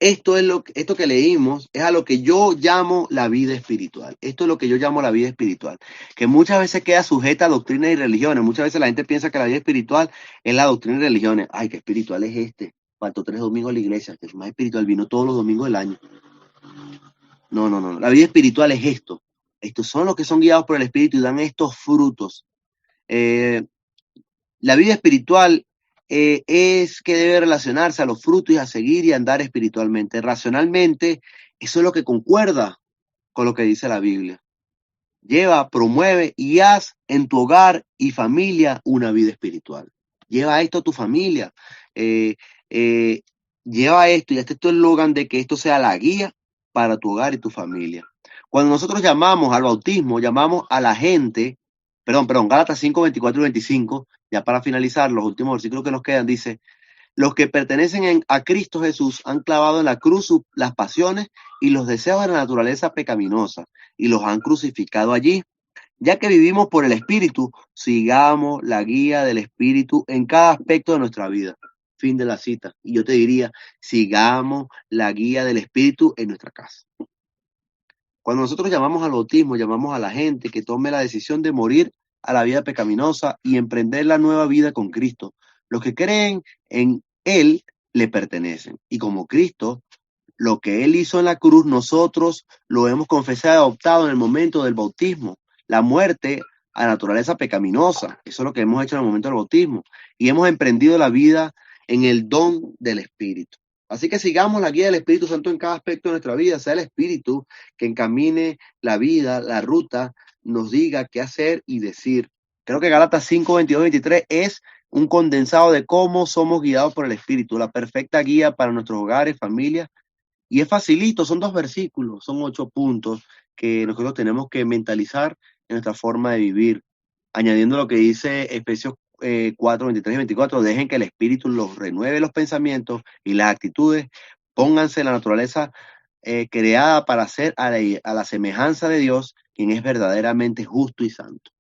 Esto que leímos es a lo que yo llamo la vida espiritual. Esto es lo que yo llamo la vida espiritual, que muchas veces queda sujeta a doctrinas y religiones. Muchas veces la gente piensa que la vida espiritual es la doctrina y religiones. Ay, qué espiritual es este. Faltó 3 domingos a la iglesia, que es más espiritual, vino todos los domingos del año. No, no, no. La vida espiritual es esto. Estos son los que son guiados por el Espíritu y dan estos frutos. Eh, la vida espiritual es que debe relacionarse a los frutos y a seguir y andar espiritualmente. Racionalmente, eso es lo que concuerda con lo que dice la Biblia. Lleva, promueve y haz en tu hogar y familia una vida espiritual. Lleva esto a tu familia. Eh, eh, Lleva esto y este es tu eslogan de que esto sea la guía para tu hogar y tu familia. Cuando nosotros llamamos al bautismo, llamamos a la gente, Gálatas 5, 24 y 25, ya para finalizar, los últimos versículos que nos quedan, dice, los que pertenecen a Cristo Jesús han clavado en la cruz las pasiones y los deseos de la naturaleza pecaminosa y los han crucificado allí. Ya que vivimos por el Espíritu, sigamos la guía del Espíritu en cada aspecto de nuestra vida. Fin de la cita. Y yo te diría, sigamos la guía del Espíritu en nuestra casa. Cuando nosotros llamamos al bautismo, llamamos a la gente que tome la decisión de morir a la vida pecaminosa y emprender la nueva vida con Cristo. Los que creen en Él le pertenecen. Y como Cristo, lo que Él hizo en la cruz, nosotros lo hemos confesado y adoptado en el momento del bautismo. La muerte a la naturaleza pecaminosa. Eso es lo que hemos hecho en el momento del bautismo. Y hemos emprendido la vida en el don del Espíritu. Así que sigamos la guía del Espíritu Santo en cada aspecto de nuestra vida, sea el Espíritu que encamine la vida, la ruta, nos diga qué hacer y decir. Creo que Gálatas 5, 22, 23 es un condensado de cómo somos guiados por el Espíritu, la perfecta guía para nuestros hogares, familias. Y es facilito, son 2 versículos, son 8 puntos que nosotros tenemos que mentalizar en nuestra forma de vivir. Añadiendo lo que dice Efesios 4, 23 y 24, dejen que el Espíritu los renueve los pensamientos y las actitudes, pónganse en la naturaleza creada para ser a la semejanza de Dios, quien es verdaderamente justo y santo.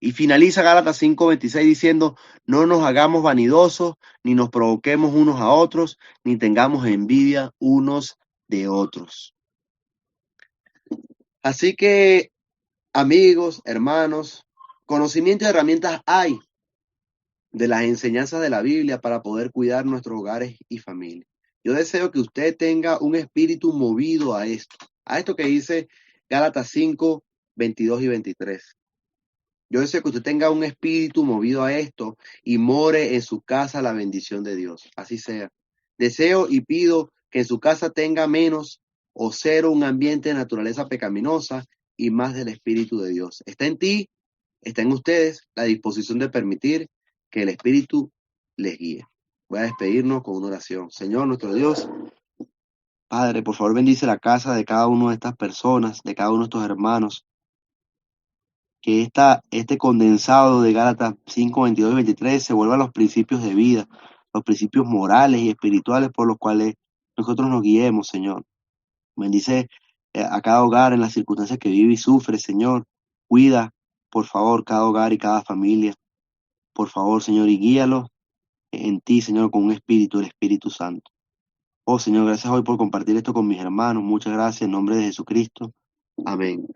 Y finaliza Gálatas 5:26 diciendo, no nos hagamos vanidosos, ni nos provoquemos unos a otros, ni tengamos envidia unos de otros. Así que, amigos, hermanos, conocimiento y herramientas hay. de las enseñanzas de la Biblia para poder cuidar nuestros hogares y familias. Yo deseo que usted tenga un espíritu movido a esto que dice Gálatas 5, 22 y 23. Yo deseo que usted tenga un espíritu movido a esto y more en su casa la bendición de Dios. Así sea. Deseo y pido que en su casa tenga menos o cero un ambiente de naturaleza pecaminosa y más del Espíritu de Dios. Está en ti, está en ustedes la disposición de permitir que el Espíritu les guíe. Voy a despedirnos con una oración. Señor, nuestro Dios, Padre, por favor bendice la casa de cada una de estas personas, de cada uno de estos hermanos, que este condensado de Gálatas 5, 22 y 23 se vuelva a los principios de vida, los principios morales y espirituales por los cuales nosotros nos guiemos, Señor. Bendice a cada hogar en las circunstancias que vive y sufre, Señor. Cuida, por favor, cada hogar y cada familia, por favor, Señor, y guíalos en ti, Señor, con un espíritu, el Espíritu Santo. Oh, Señor, gracias hoy por compartir esto con mis hermanos. Muchas gracias en nombre de Jesucristo. Amén.